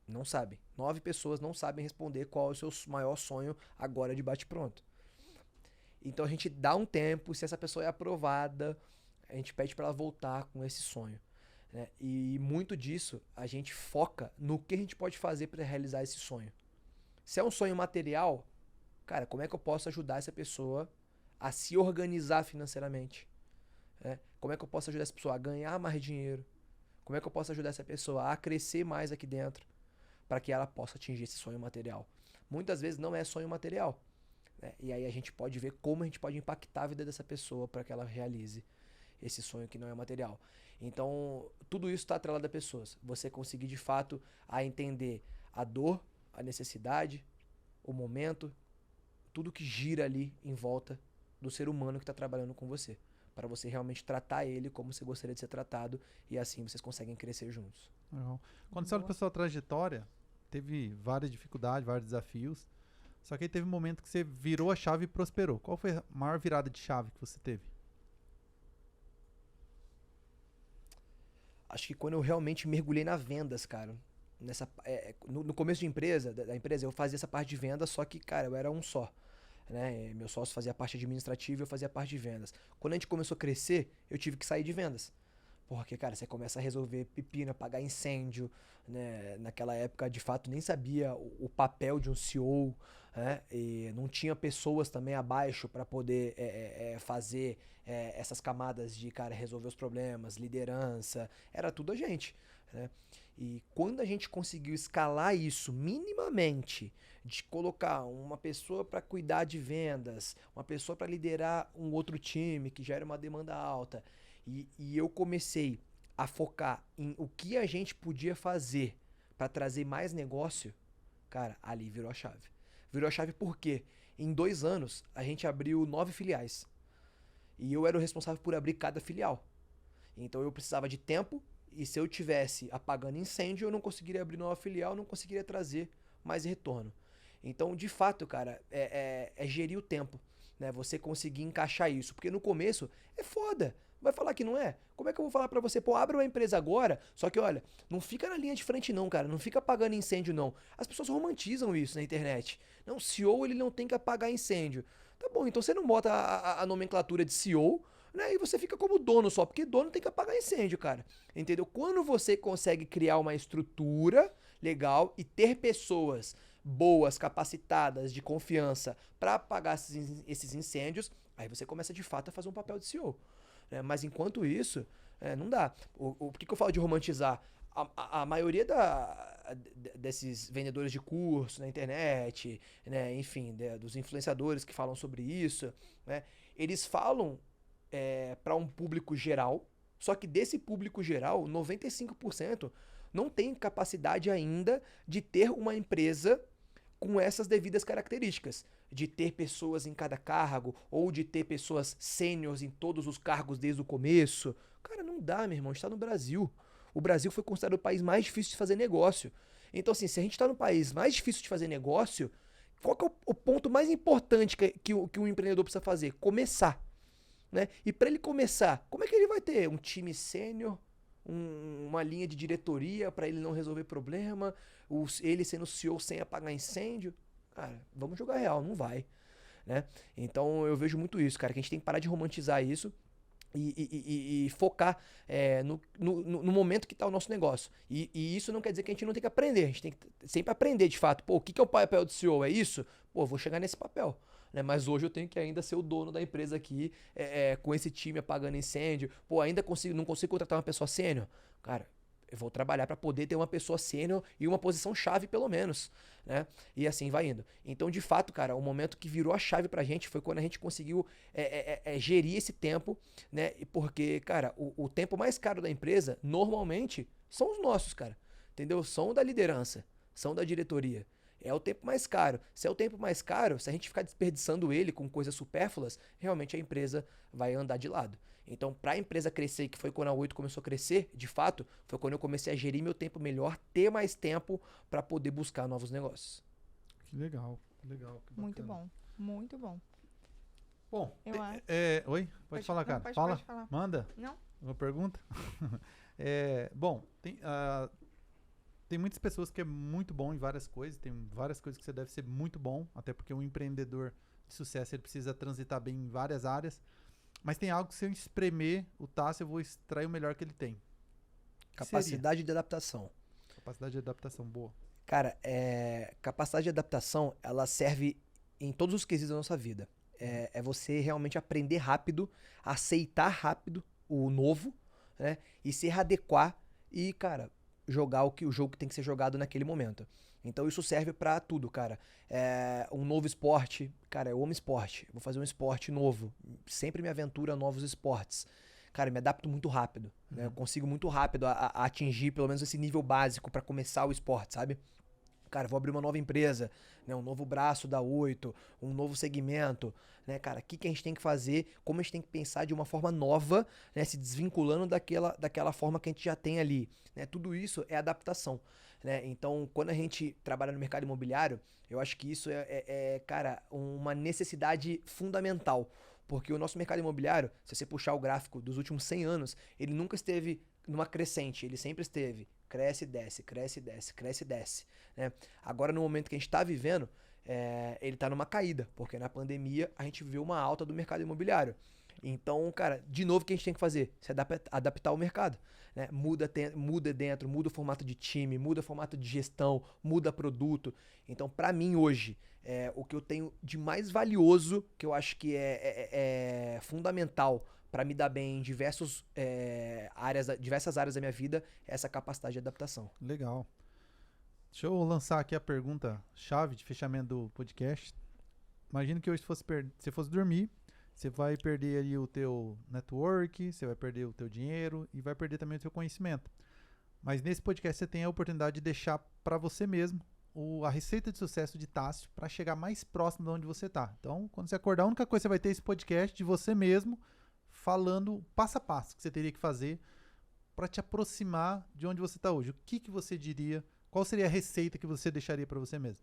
Não sabem. 9 pessoas não sabem responder qual é o seu maior sonho agora de bate-pronto. Então a gente dá um tempo, se essa pessoa é aprovada, a gente pede para ela voltar com esse sonho, né? E muito disso a gente foca no que a gente pode fazer para realizar esse sonho. Se é um sonho material, cara, como é que eu posso ajudar essa pessoa a se organizar financeiramente? Como é que eu posso ajudar essa pessoa a ganhar mais dinheiro? Como é que eu posso ajudar essa pessoa a crescer mais aqui dentro para que ela possa atingir esse sonho material? Muitas vezes não é sonho material, né? E aí a gente pode ver como a gente pode impactar a vida dessa pessoa para que ela realize esse sonho que não é material. Então, tudo isso está atrelado a pessoas. Você conseguir de fato a entender a dor, a necessidade, o momento, tudo que gira ali em volta do ser humano que está trabalhando com você, para você realmente tratar ele como você gostaria de ser tratado, e assim vocês conseguem crescer juntos. Legal. Quando você olha para sua trajetória, teve várias dificuldades, vários desafios, só que aí teve um momento que você virou a chave e prosperou. Qual foi a maior virada de chave que você teve? Acho que quando eu realmente mergulhei na vendas, cara. No começo de empresa, da empresa, eu fazia essa parte de vendas, só que, cara, eu era um só, né? Meu sócio fazia a parte administrativa e eu fazia a parte de vendas. Quando a gente começou a crescer, eu tive que sair de vendas. Porque, cara, você começa a resolver pepino, apagar incêndio, né? Naquela época, de fato, nem sabia o papel de um CEO, né? E não tinha pessoas também abaixo para poder fazer essas camadas de, cara, resolver os problemas, liderança. Era tudo a gente, né? E quando a gente conseguiu escalar isso minimamente, de colocar uma pessoa para cuidar de vendas, uma pessoa para liderar um outro time, que já era uma demanda alta, e eu comecei a focar em o que a gente podia fazer para trazer mais negócio, cara, ali virou a chave. Virou a chave porque em 2 anos a gente abriu 9 filiais. E eu era o responsável por abrir cada filial. Então eu precisava de tempo, e se eu tivesse apagando incêndio, eu não conseguiria abrir nova filial, não conseguiria trazer mais retorno. Então, de fato, cara, é gerir o tempo, né? Você conseguir encaixar isso. Porque no começo é foda. Vai falar que não é? Como é que eu vou falar pra você? Pô, abre uma empresa agora, só que olha, não fica na linha de frente não, cara. Não fica apagando incêndio não. As pessoas romantizam isso na internet. Não, CEO ele não tem que apagar incêndio. Tá bom, então você não bota a nomenclatura de CEO, né? E você fica como dono só, porque dono tem que apagar incêndio, cara. Entendeu? Quando você consegue criar uma estrutura legal e ter pessoas boas, capacitadas, de confiança para apagar esses incêndios, aí você começa de fato a fazer um papel de CEO. Né? Mas enquanto isso, não dá. Por que eu falo de romantizar? A maioria desses vendedores de curso na internet, né, enfim, dos influenciadores que falam sobre isso, né, eles falam para um público geral, só que desse público geral, 95% não tem capacidade ainda de ter uma empresa com essas devidas características, de ter pessoas em cada cargo, ou de ter pessoas sêniores em todos os cargos desde o começo. Cara, não dá, meu irmão, a gente tá no Brasil. O Brasil foi considerado o país mais difícil de fazer negócio. Então, assim, se a gente tá no país mais difícil de fazer negócio, qual que é o ponto mais importante que um empreendedor precisa fazer? Começar. Né? E para ele começar, como é que ele vai ter um time sênior, uma linha de diretoria para ele não resolver problema, ele sendo CEO sem apagar incêndio? Cara, vamos jogar real, não vai, né? Então eu vejo muito isso, cara, que a gente tem que parar de romantizar isso e focar no momento que está o nosso negócio. E isso não quer dizer que a gente não tem que aprender, a gente tem que sempre aprender de fato. Pô, o que é o papel do CEO? É isso? Pô, vou chegar nesse papel. Né? Mas hoje eu tenho que ainda ser o dono da empresa aqui, com esse time apagando incêndio. Pô, ainda não consigo contratar uma pessoa sênior? Cara, eu vou trabalhar para poder ter uma pessoa sênior e uma posição chave pelo menos, né? E assim vai indo. Então, de fato, cara, o momento que virou a chave pra gente foi quando a gente conseguiu gerir esse tempo, né? Porque, cara, o tempo mais caro da empresa, normalmente, são os nossos, cara. Entendeu? São da liderança, são da diretoria. É o tempo mais caro. Se é o tempo mais caro, se a gente ficar desperdiçando ele com coisas supérfluas, realmente a empresa vai andar de lado. Então, para a empresa crescer, que foi quando a 8 começou a crescer, de fato, foi quando eu comecei a gerir meu tempo melhor, ter mais tempo para poder buscar novos negócios. Que legal, que legal. Que Muito bacana. bom, muito bom. Bom, Eu acho. oi, pode falar, não, cara. pode Fala, falar. manda. Não? Uma pergunta? Bom, tem muitas pessoas que é muito bom em várias coisas, tem várias coisas que você deve ser muito bom, até porque um empreendedor de sucesso ele precisa transitar bem em várias áreas, mas tem algo que se eu espremer o Tássio eu vou extrair o melhor que ele tem. Que Capacidade de adaptação. seria? Capacidade de adaptação boa. Cara, capacidade de adaptação, ela serve em todos os quesitos da nossa vida. É você realmente aprender rápido, aceitar rápido o novo, né? E se adequar e, cara, jogar o jogo que tem que ser jogado naquele momento. Então isso serve pra tudo, cara. Um novo esporte, cara, eu amo esporte. Vou fazer um esporte novo. Sempre me aventuro a novos esportes. Cara, eu me adapto muito rápido, né? Eu consigo muito rápido a atingir pelo menos esse nível básico pra começar o esporte, sabe? Cara, vou abrir uma nova empresa, né? Um novo braço da 8, um novo segmento, né, cara? O que a gente tem que fazer? Como a gente tem que pensar de uma forma nova, né? Se desvinculando daquela forma que a gente já tem ali, né? Tudo isso é adaptação, né? Então, quando a gente trabalha no mercado imobiliário, eu acho que isso cara, uma necessidade fundamental. Porque o nosso mercado imobiliário, se você puxar o gráfico dos últimos 100 anos, ele nunca esteve numa crescente, ele sempre esteve cresce e desce, cresce e desce, cresce e desce, né? Agora, no momento que a gente está vivendo, ele está numa caída, porque na pandemia a gente viu uma alta do mercado imobiliário. Então, cara, de novo, o que a gente tem que fazer? Se adaptar ao mercado, né? Muda dentro, muda o formato de time, muda o formato de gestão, muda produto. Então, para mim hoje, o que eu tenho de mais valioso, que eu acho que é fundamental para me dar bem em diversas áreas da minha vida, é essa capacidade de adaptação. Legal. Deixa eu lançar aqui a pergunta chave de fechamento do podcast. Imagina que hoje você fosse dormir, você vai perder ali o teu network, você vai perder o teu dinheiro e vai perder também o teu conhecimento. Mas nesse podcast você tem a oportunidade de deixar para você mesmo a receita de sucesso de Tássio para chegar mais próximo de onde você está. Então, quando você acordar, a única coisa que você vai ter é esse podcast de você mesmo, falando passo a passo que você teria que fazer para te aproximar de onde você está hoje. O que você diria? Qual seria a receita que você deixaria para você mesmo?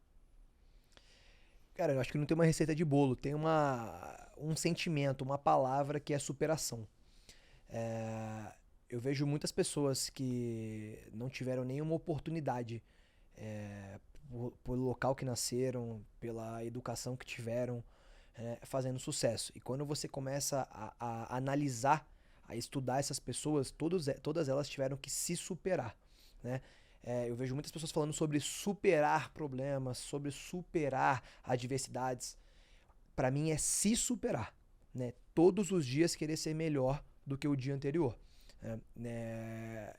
Cara, eu acho que não tem uma receita de bolo, tem um sentimento, uma palavra que é superação. Eu vejo muitas pessoas que não tiveram nenhuma oportunidade pelo local que nasceram, pela educação que tiveram, fazendo sucesso. E quando você começa a analisar, a estudar essas pessoas, todas elas tiveram que se superar, né? Eu vejo muitas pessoas falando sobre superar problemas, sobre superar adversidades. Para mim é se superar, né? Todos os dias querer ser melhor do que o dia anterior.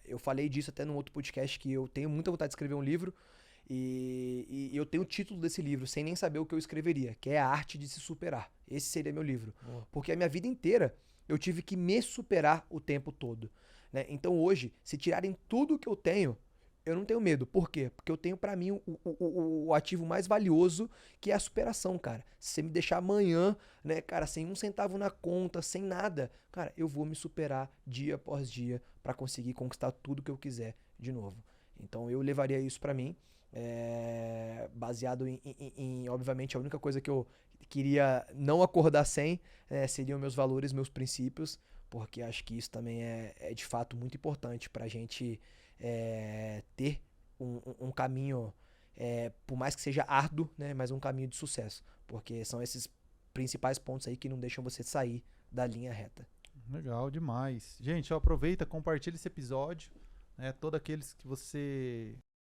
Eu falei disso até num outro podcast, que eu tenho muita vontade de escrever um livro e eu tenho o título desse livro sem nem saber o que eu escreveria, que é A Arte de Se Superar. Esse seria meu livro. Porque a minha vida inteira eu tive que me superar o tempo todo, né? Então hoje, se tirarem tudo que eu tenho, eu não tenho medo. Por quê? Porque eu tenho pra mim o ativo mais valioso, que é a superação, cara. Se você me deixar amanhã, né, cara, sem um centavo na conta, sem nada, cara, eu vou me superar dia após dia pra conseguir conquistar tudo que eu quiser de novo. Então eu levaria isso pra mim, baseado em, obviamente, a única coisa que eu queria não acordar sem, seriam meus valores, meus princípios, porque acho que isso também é de fato muito importante pra gente ter um caminho, por mais que seja árduo, né, mas um caminho de sucesso, porque são esses principais pontos aí que não deixam você sair da linha reta. Legal demais. Gente, aproveita, compartilha esse episódio, né, todos aqueles que você